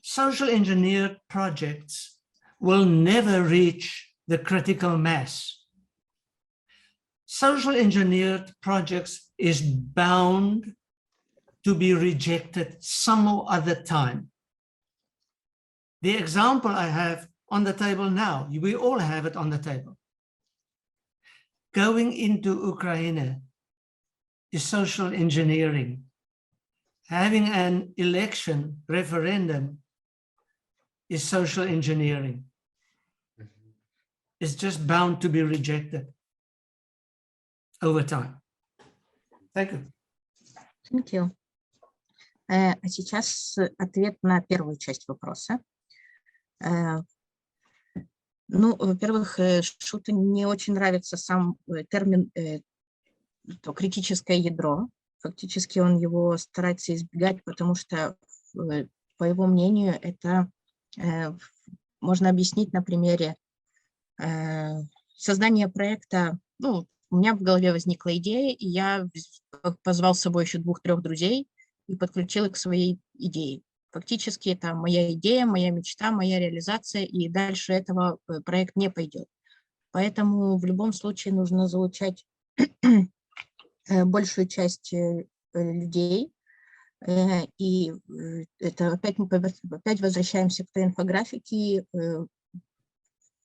Social engineered projects will never reach the critical mass. Social engineered projects is bound to be rejected some or other time. The example I have on the table now, we all have it on the table. Going into Ukraine is social engineering. Having an election referendum is social engineering. It's just bound to be rejected over time. Thank you. Thank you. А сейчас ответ на первую часть вопроса. Ну, во-первых, Шуте не очень нравится сам термин то критическое ядро. Фактически он его старается избегать, потому что, по его мнению, это можно объяснить на примере создания проекта. Ну, у меня в голове возникла идея, и я позвал с собой еще 2-3 друзей и подключил их к своей идее. Фактически это моя идея, моя мечта, моя реализация, и дальше этого проект не пойдет. Поэтому в любом случае нужно залучать большую часть людей. И это опять возвращаемся к той инфографике.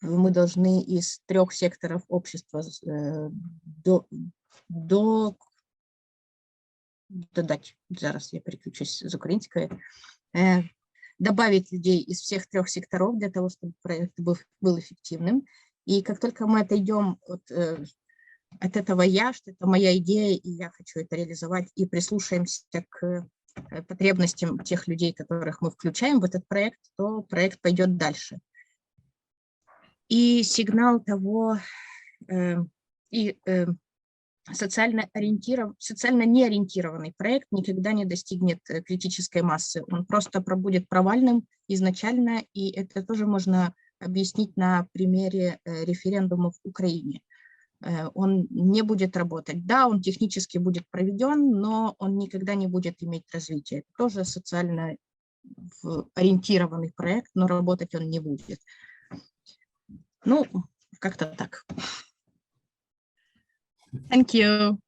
Мы должны из 3 секторов общества додать, зараз я переключусь з української, добавить людей из всех 3 секторов для того, чтобы проект был эффективным. И как только мы отойдем от этого я, что это моя идея, и я хочу это реализовать, и прислушаемся к потребностям тех людей, которых мы включаем в этот проект, то проект пойдет дальше. И сигнал того, социально неориентированный проект никогда не достигнет критической массы. Он просто пробудет провальным изначально, и это тоже можно объяснить на примере референдума в Украине. Он не будет работать. Да, он технически будет проведен, но он никогда не будет иметь развития. Это тоже социально ориентированный проект, но работать он не будет. Ну, как-то так. Thank you.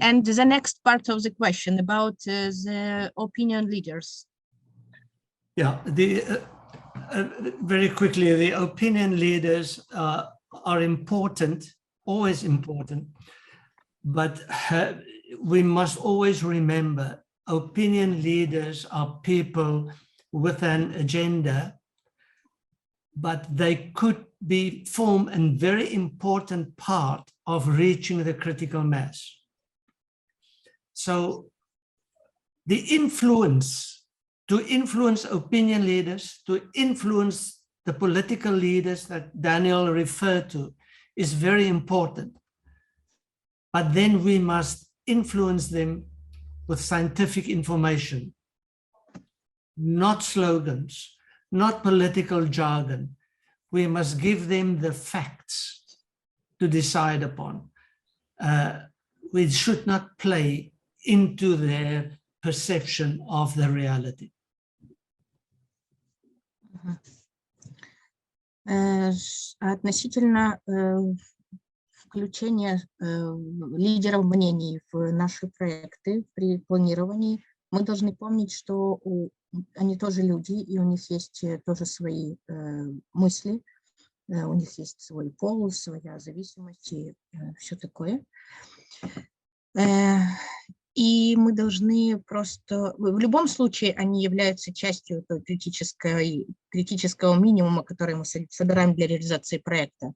And the next part of the question about the opinion leaders. Yeah, very quickly, the opinion leaders are important, always important, but we must always remember opinion leaders are people with an agenda, but they could form a very important part of reaching the critical mass. So the influence to influence opinion leaders, to influence the political leaders that Daniel referred to is very important. But then we must influence them with scientific information, not slogans, not political jargon. We must give them the facts to decide upon. We should not play into their perception of the reality. Относительно включения лидеров мнений в наши проекты при планировании, мы должны помнить, что они тоже люди, и у них есть тоже свои мысли, у них есть свой пол, своя зависимость и все такое. И мы должны просто... В любом случае они являются частью критического минимума, который мы собираем для реализации проекта.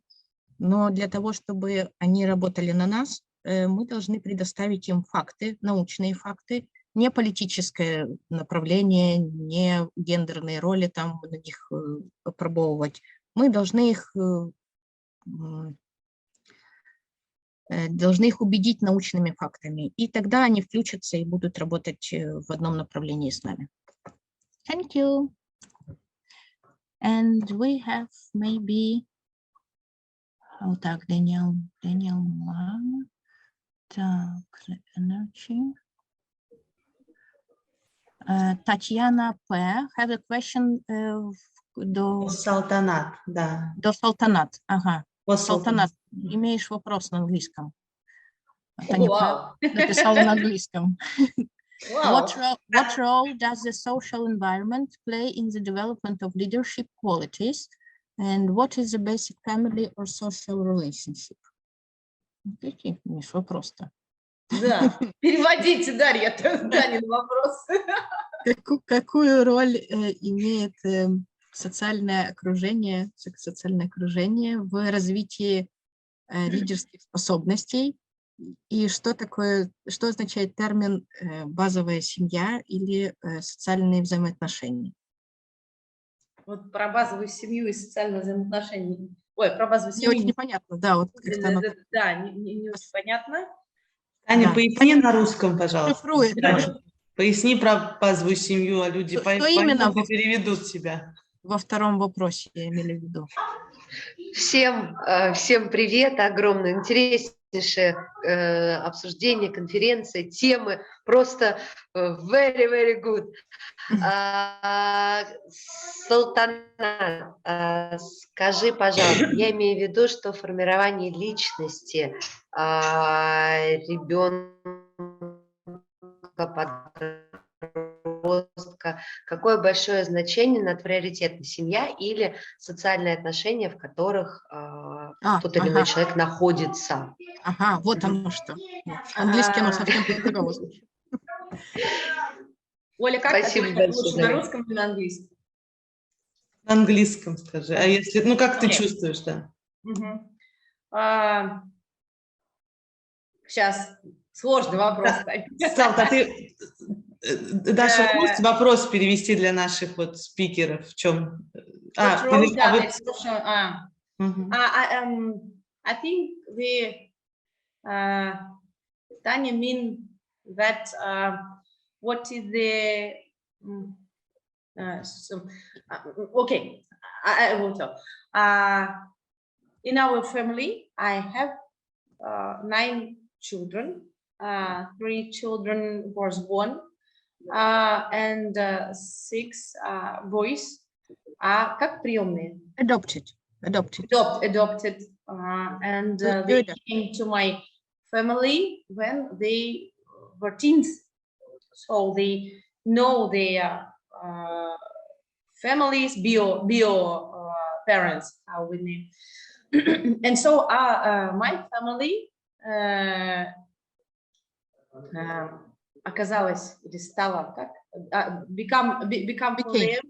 Но для того, чтобы они работали на нас, мы должны предоставить им факты, научные факты, не политическое направление, не гендерные роли там на них опробовывать. Мы должны их убедить научными фактами, и тогда они включатся и будут работать в одном направлении с нами. Thank you. And we have maybe... Так, Daniel Ма. Так, energy. Татьяна П. Have a question до... Салтанат, да. До Салтанат, ага. Салтанат. Имеешь вопрос на английском? Таня написала на английском. What role does the social environment play in the development of leadership qualities, and what is the basic family or social relationship? Какие, Миш, вопрос-то? Да, переводите, Дарья, Данин вопрос. Какую роль имеет социальное окружение в развитии лидерских способностей, и что означает термин базовая семья или социальные взаимоотношения? Вот про базовую семью и социальные взаимоотношения. Ой, про базовую семью. Не очень непонятно, да. Вот да, не очень понятно. Таня, поясни на русском, пожалуйста. Шифрует. Поясни про базовую семью, а люди именно переведут себя. Во втором вопросе я имела в виду. Всем привет, огромное интереснейшее обсуждение, конференция, темы, просто very, very good. Салтанат, скажи, пожалуйста, я имею в виду, что формирование личности ребенка, подростка, какое большое значение над приоритетом семья или социальные отношения, в которых тот или иной человек находится. Ага, вот оно что. Английский, оно совсем по-другому звучит. Оля, как Спасибо лучше, на русском или на английском? На английском скажи. А если, ну как ты чувствуешь, да? Сейчас сложный вопрос. Салта, ты Даша, можешь вопрос перевести для наших вот спикеров? В чем? I think Tanya mean that what is the okay, I will tell. In our family, I have 9 children. 3 children was born, and 6 boys. Как приемные? Adopted. Adopted. And they came to my family when they were teens. So they know their families, bio parents, how we name. And so my family оказалась или стала как become for them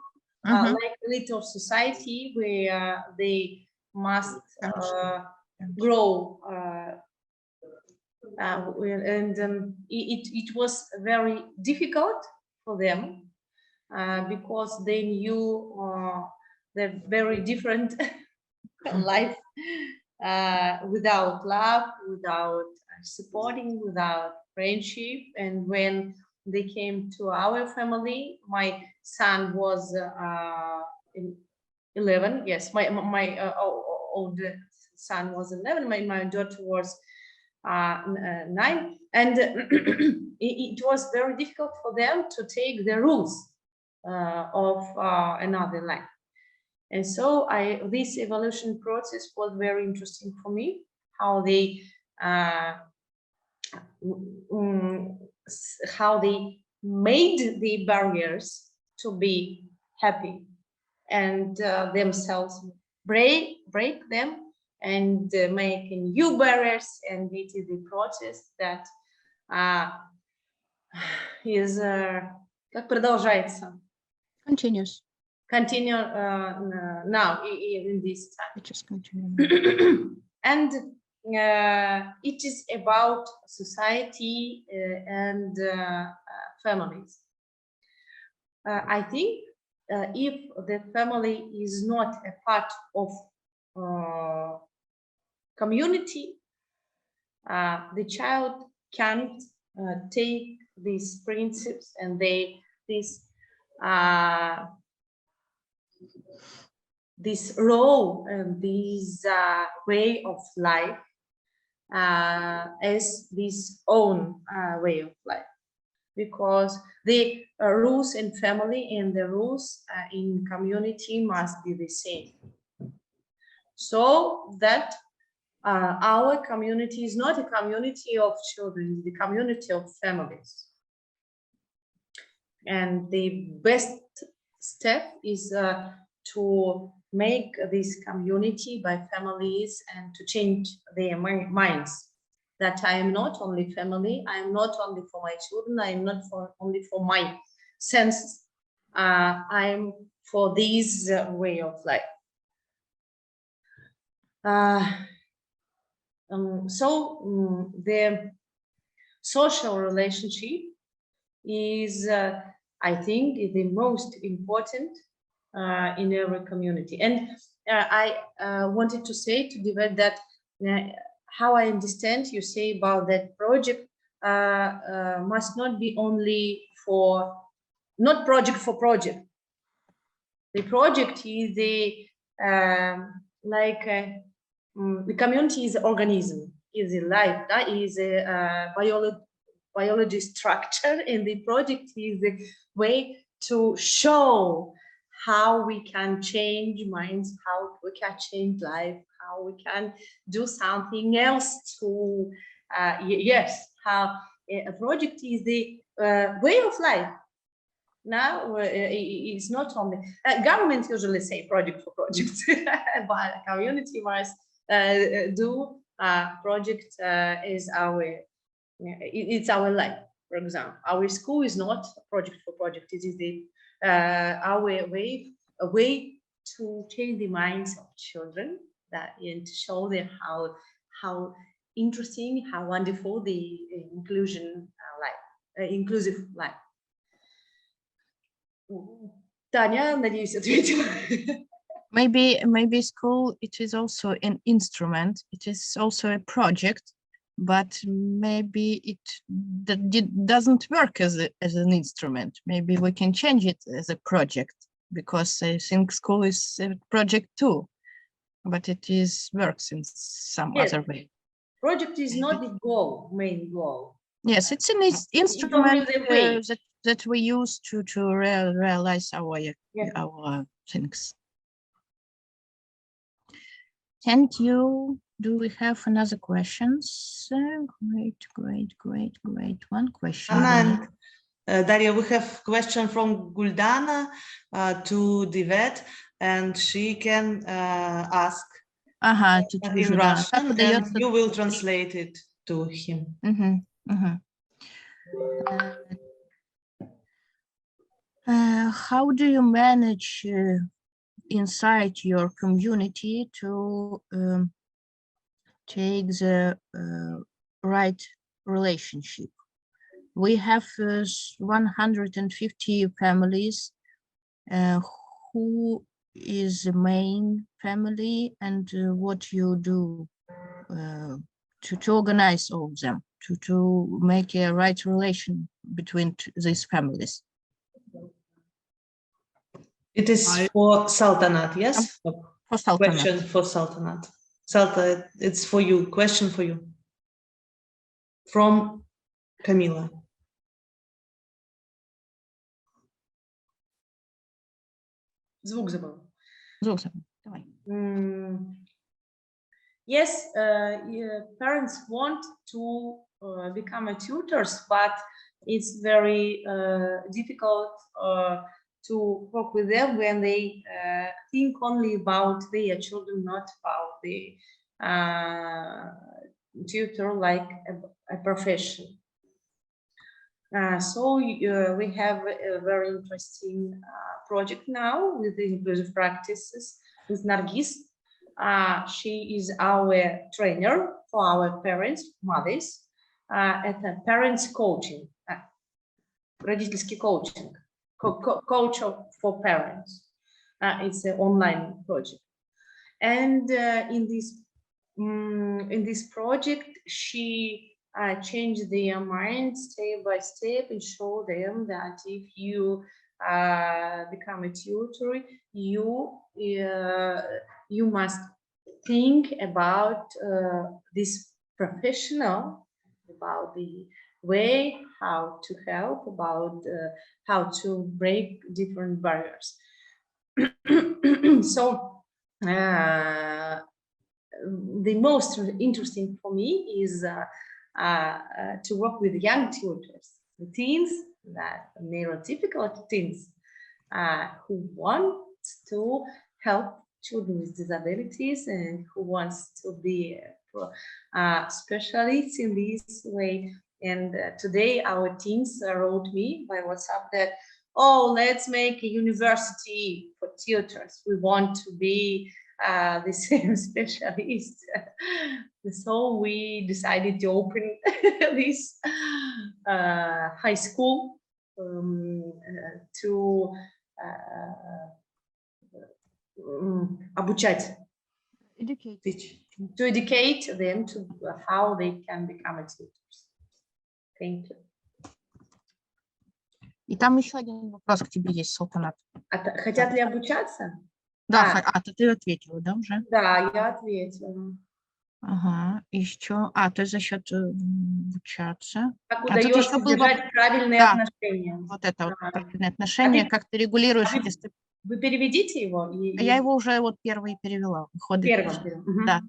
like a little society where they must grow, and it was very difficult for them because they knew the very different life without love, without supporting, without friendship. And when they came to our family, my son was 11. Yes, my old son was 11. My daughter was 9, and it was very difficult for them to take the rules of another life. And so this evolution process was very interesting for me, how they made the barriers to be happy, and themselves break them and make new barriers. And it is the process that is как продолжается. Continues. Continue now in this time. It just continues. And it is about society and families. I think if the family is not a part of community, the child can't take these principles and this role and this way of life as this own way of life, because the rules in family and the rules in community must be the same, so that our community is not a community of children, the community of families. And the best step is to make this community by families and to change their minds, that I am not only family, I am not only for my children, I am not only for my senses, I am for this way of life. The social relationship is, I think, the most important in every community. And I wanted to say to Divet that how I understand you say about that project must not be only for, not project for project. The project is the the community is an organism, is a life, that is a biology structure, and the project is a way to show how we can change minds, how we can change life, how we can do something else to, yes, how a project is the way of life. Now it's not only, government usually say project for project, but community must do project is it's our life. For example, our school is not project for project, it is the our way, a way to change the minds of children, that and to show them how interesting, how wonderful the inclusion life, inclusive life. Tanya, надеюсь, ответила. Maybe school, it is also an instrument, it is also a project, but maybe it doesn't work as an instrument. Maybe we can change it as a project, because I think school is a project too, but it works in some other way. Project is not the goal, main goal. Yes, it's an instrument that we use to realize our things. Thank you. Do we have another questions? Great. One question. Anna and Daria, we have question from Guldana to Divet, and she can ask in Russian, and you will translate it to him. How do you manage inside your community to take the right relationship? We have 150 families, who is the main family and what you do to organize all of them, to make a right relation between these families. It is for Saltanat, yes? For Saltanat. Question for Saltanat. Salta, it's for you. Question for you. From Camila. Звук забыл. Звук забыл. Давай. Yes, parents want to become tutors, but it's very difficult to work with them when they think only about their children, not about the tutor like a profession. So we have a very interesting project now with the inclusive practices with Nargis. She is our trainer for our parents, mothers, at a parents coaching, родительский coaching, coach for parents. It's an online project, and in this project, she changed their mind step by step and show them that if you become a tutor, you must think about this professional, about the way how to help, about how to break different barriers. So the most interesting for me is to work with young tutors, the teens, that neurotypical teens who want to help children with disabilities and who wants to be specialists in this way. And today our teens wrote me by WhatsApp that, oh, let's make a university for tutors. We want to be the same specialist. So we decided to open this high school to обучать, to educate them to how they can become tutors. Thank you. И там еще один вопрос к тебе есть, Салтанат. Хотят ли обучаться? Да, ты ответила, да, уже? Да, я ответила. Ага, еще, то есть за счет обучаться. Как удается держать правильные отношения. Вот это вот правильные отношения, как ты регулируешь эти... Вы переведите его? Я его уже вот первый перевела. Да,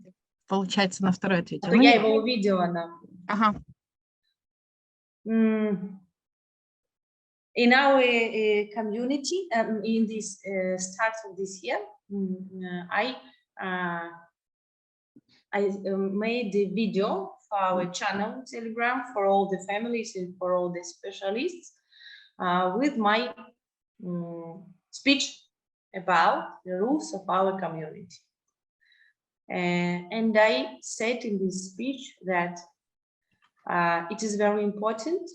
получается на второй ответила. Я его увидела. Ага. In our community, in this start of this year, I made a video for our channel Telegram for all the families and for all the specialists with my speech about the rules of our community. And I said in this speech that it is very important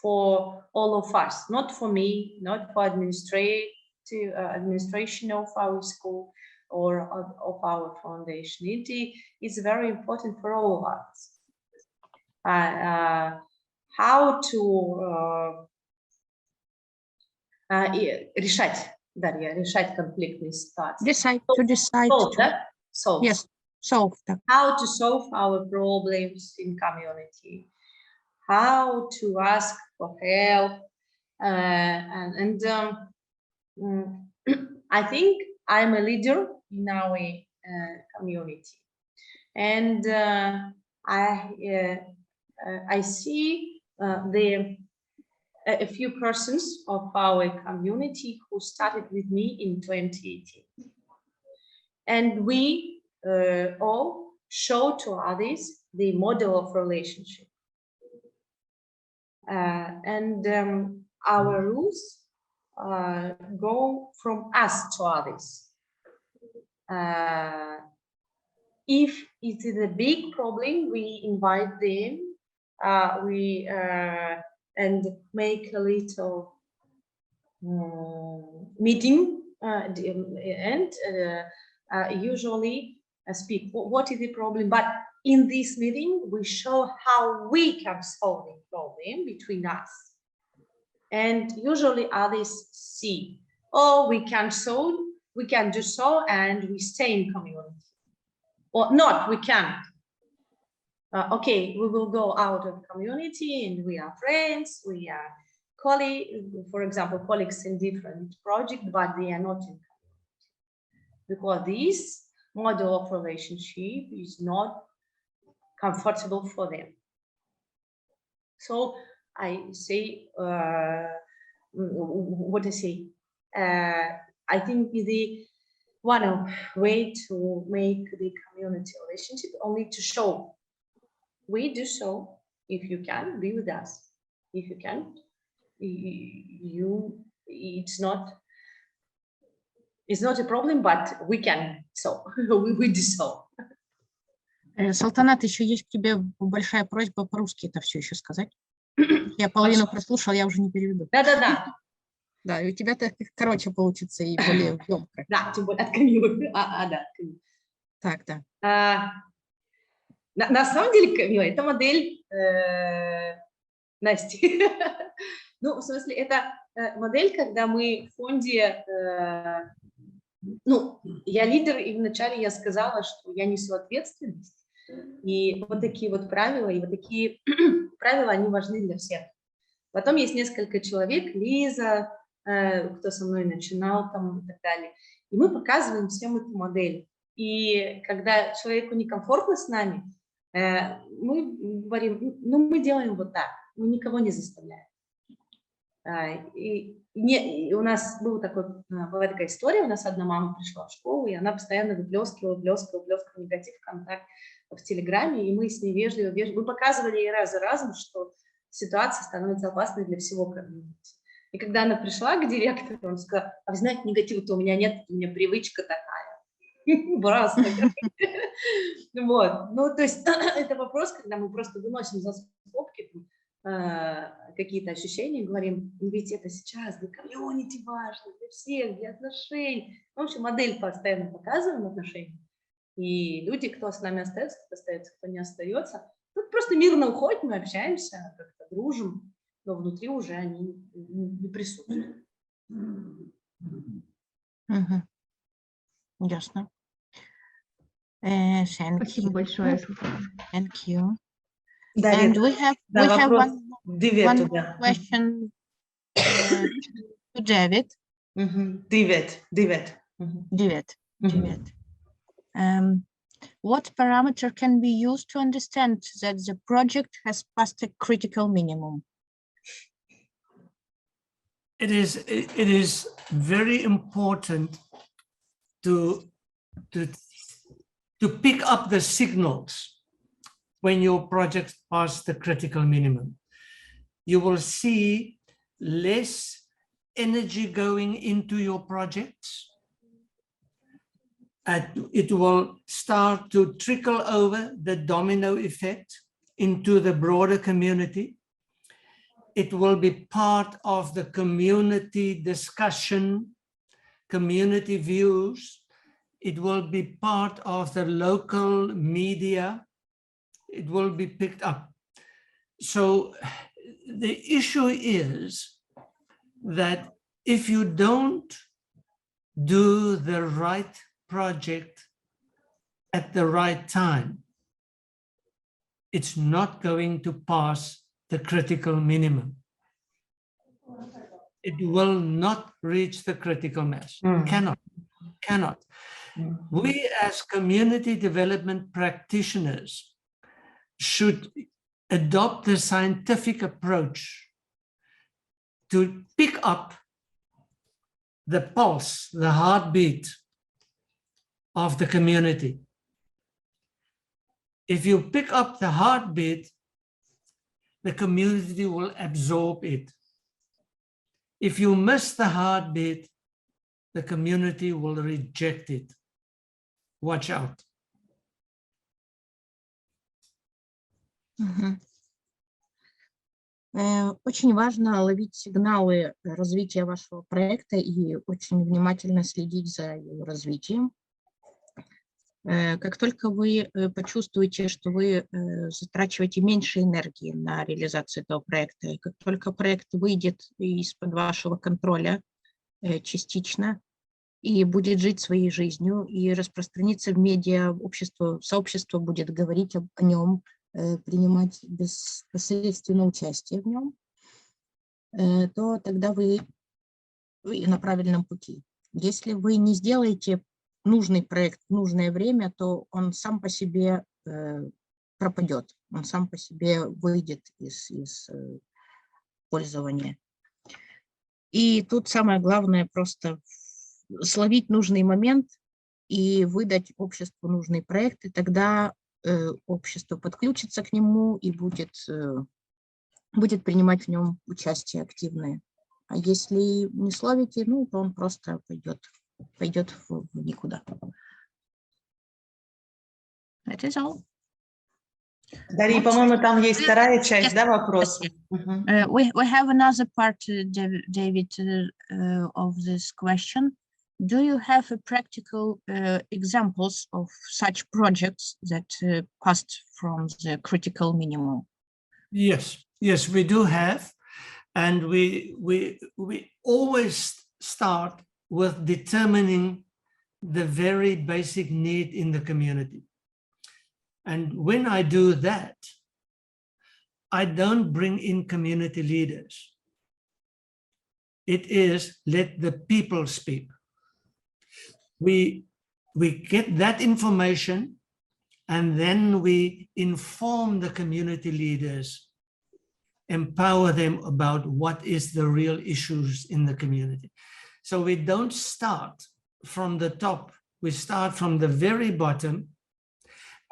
for all of us, not for me, not for administration of our school or of our foundation. It is very important for all of us. How to решать, Дарья, решать конфликтные ситуации. Solve. Yes, solve. How to solve our problems in community. How to ask for help. And I think I'm a leader in our community. And I see a few persons of our community who started with me in 2018. And we all show to others the model of relationship. And our rules go from us to others. If it is a big problem, we invite them, and make a little meeting and usually speak what is the problem, but in this meeting we show how we can solve the problem between us, and usually others see, oh, we can do so, and we stay in community, or not, we can't. Okay, we will go out of community and we are friends, we are colleagues, for example, colleagues in different projects, but they are not in community, because this model of relationship is not comfortable for them. So I say, what I say, I think the one way to make the community relationship only to show, we do so, if you can, be with us. If you can't, it's not a problem, but we can, so we do so. Салтанат, еще есть к тебе большая просьба по-русски это все еще сказать. Я половину прослушала, я уже не переведу. Да. Да, и у тебя-то короче получится и более емко. Да, тем более от Камилы. Да. Так, да. На самом деле, Камила, это модель Насти. Ну, в смысле, это модель, когда мы в фонде, ну, я лидер, и вначале я сказала, что я несу ответственность. И вот такие вот правила, и вот такие правила, они важны для всех. Потом есть несколько человек, Лиза, кто со мной начинал там и так далее. И мы показываем всем эту модель. И когда человеку некомфортно с нами, мы говорим, ну, мы делаем вот так, мы никого не заставляем. И у нас была такая история, у нас одна мама пришла в школу, и она постоянно выплескивала негатив в Телеграме, и мы с ней вежливо, мы показывали ей раз за разом, что ситуация становится опасной для всего комьюнити. И когда она пришла к директору, он сказал, а вы знаете, негатива-то у меня нет, у меня привычка такая. Вот. Ну, то есть это вопрос, когда мы просто выносим за скобки какие-то ощущения и говорим, ведь это сейчас для комьюнити важно, для всех, для отношений. В общем, модель постоянно показываем отношения. И люди, кто с нами остается, кто не остается, ну, просто мирно уходит, мы общаемся, как-то дружим, но внутри уже они не присутствуют. Ясно. Спасибо большое. Thank you. Да, And we have one more question to David. David. What parameter can be used to understand that the project has passed a critical minimum? It is very important to pick up the signals when your project passes the critical minimum. You will see less energy going into your projects. It will start to trickle over the domino effect into the broader community. It will be part of the community discussion, community views. It will be part of the local media. It will be picked up. So the issue is that if you don't do the right project at the right time, it's not going to pass the critical minimum. It will not reach the critical mass. Cannot. We as community development practitioners should adopt the scientific approach to pick up the pulse, the heartbeat of the community. If you pick up the heartbeat, the community will absorb it. If you miss the heartbeat, the community will reject it. Watch out. Очень важно ловить сигналы развития вашего проекта и очень внимательно следить за его развитием. Как только вы почувствуете, что вы затрачиваете меньше энергии на реализацию этого проекта, и как только проект выйдет из-под вашего контроля частично и будет жить своей жизнью и распространиться в медиа, сообщество будет говорить о нем, принимать непосредственно участие в нем, то тогда вы на правильном пути. Если вы не сделаете нужный проект в нужное время, то он сам по себе пропадет, он сам по себе выйдет из пользования. И тут самое главное просто словить нужный момент и выдать обществу нужный проект, и тогда общество подключится к нему и будет принимать в нем участие активное. А если не словите, ну, то он просто пойдет в никуда. That is all. Дарья, по-моему, там есть вторая часть, да, вопроса? We have another part, David, of this question. Do you have practical examples of such projects that passed from the critical minimum? Yes, we do have. And we always start with determining the very basic need in the community. And when I do that, I don't bring in community leaders. It is let the people speak. We get that information and then we inform the community leaders, empower them about what is the real issues in the community. So we don't start from the top, we start from the very bottom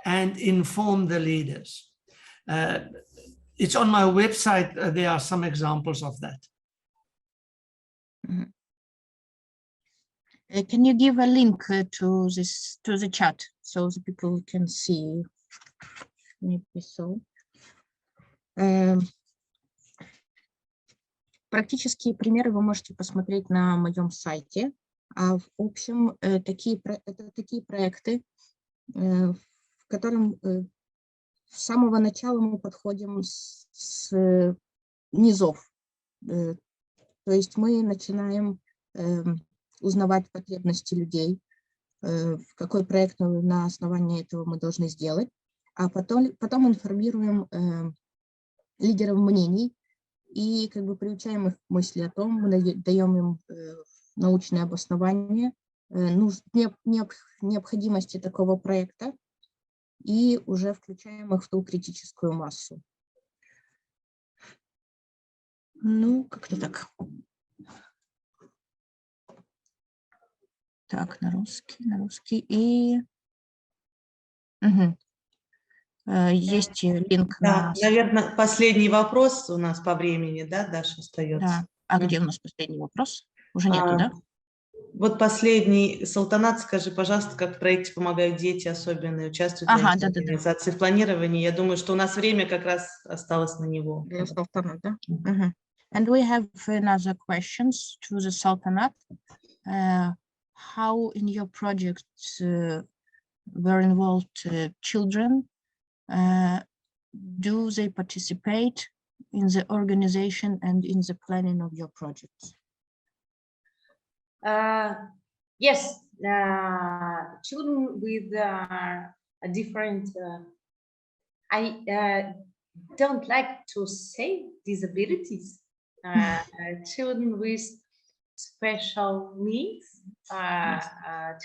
and inform the leaders. It's on my website, there are some examples of that. Can you give a link to the chat so the people can see? Maybe so. Практические примеры вы можете посмотреть на моем сайте. А в общем, это такие проекты, в котором с самого начала мы подходим с низов. То есть мы начинаем узнавать потребности людей, какой проект на основании этого мы должны сделать, а потом информируем лидеров мнений и как бы приучаем их к мысли о том, мы даем им научное обоснование необходимости такого проекта и уже включаем их в ту критическую массу. Ну, как-то так. Так, на русский и... Угу. Есть линк да, наверное, последний вопрос у нас по времени, да, Даша, остается? Да. А где у нас последний вопрос? Уже нету, да? Вот последний. Салтанат, скажи, пожалуйста, как в проекте помогают дети, особенно участвуют в организации, в планировании. Я думаю, что у нас время как раз осталось на него. Салтанат, да? And we have another questions to the Sultanate. How in your project were involved children? Do they participate in the organization and in the planning of your projects? Yes, children with a different, I don't like to say disabilities, children with special needs,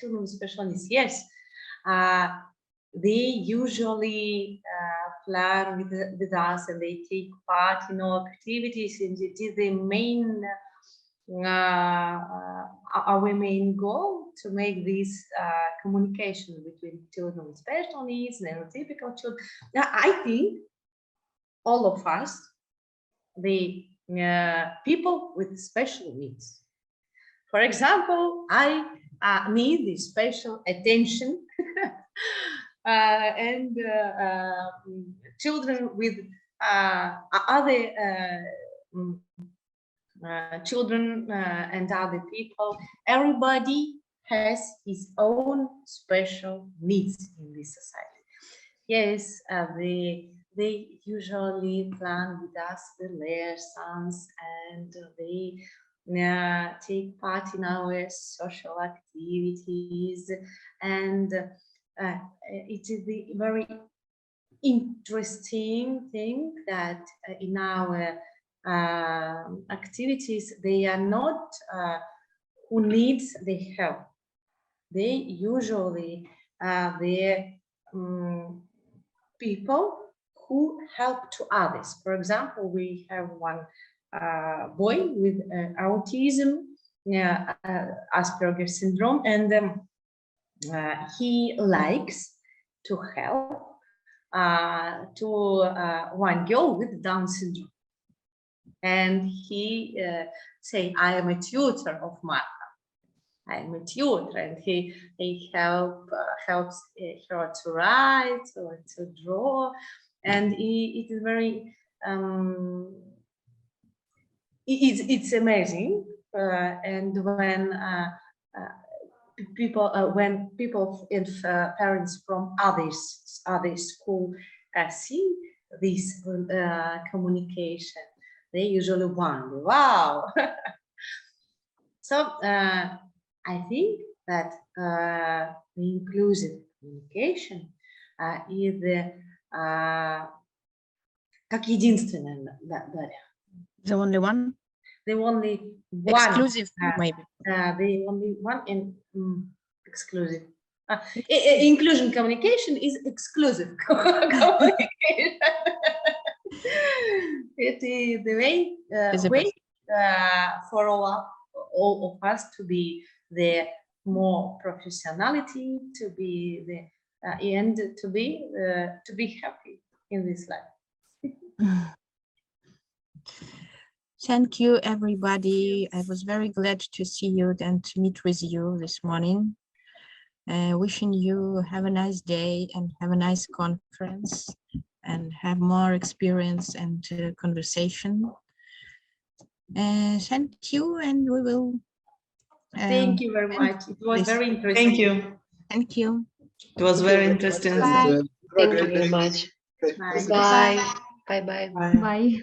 children with special needs, yes. They usually plan with us and they take part in our activities, and it is the main, our main goal to make this communication between children with special needs and neurotypical children. Now, I think all of us, the people with special needs. For example, I need this special attention and children with other children and other people. Everybody has his own special needs in this society. Yes, they usually plan with us the lessons, and they take part in our social activities, and it is the very interesting thing that in our activities, they are not who needs the help. They usually are the people who help to others. For example, we have one boy with autism, Asperger's syndrome, and he likes to help to one girl with Down syndrome. And he say, I am a tutor of Martha. I am a tutor, and he helps her to write or to draw, and it is very it's amazing. And when people and parents from other school see this communication, they usually wonder, wow. So I think that the inclusive communication is как единственное, Дарья. The only one? The only one. Exclusive, maybe. The only one in exclusive. Inclusion communication is exclusive communication. It is the way for all of us to be the more professionality, to be the and to be happy in this life. Thank you, everybody. I was very glad to see you and to meet with you this morning. Wishing you have a nice day and have a nice conference and have more experience and conversation. Thank you, and we will. Thank you very much. It was very interesting. Thank you. Thank you. It was very interesting. Thank you very much. Bye. Bye. Bye. Bye. Bye.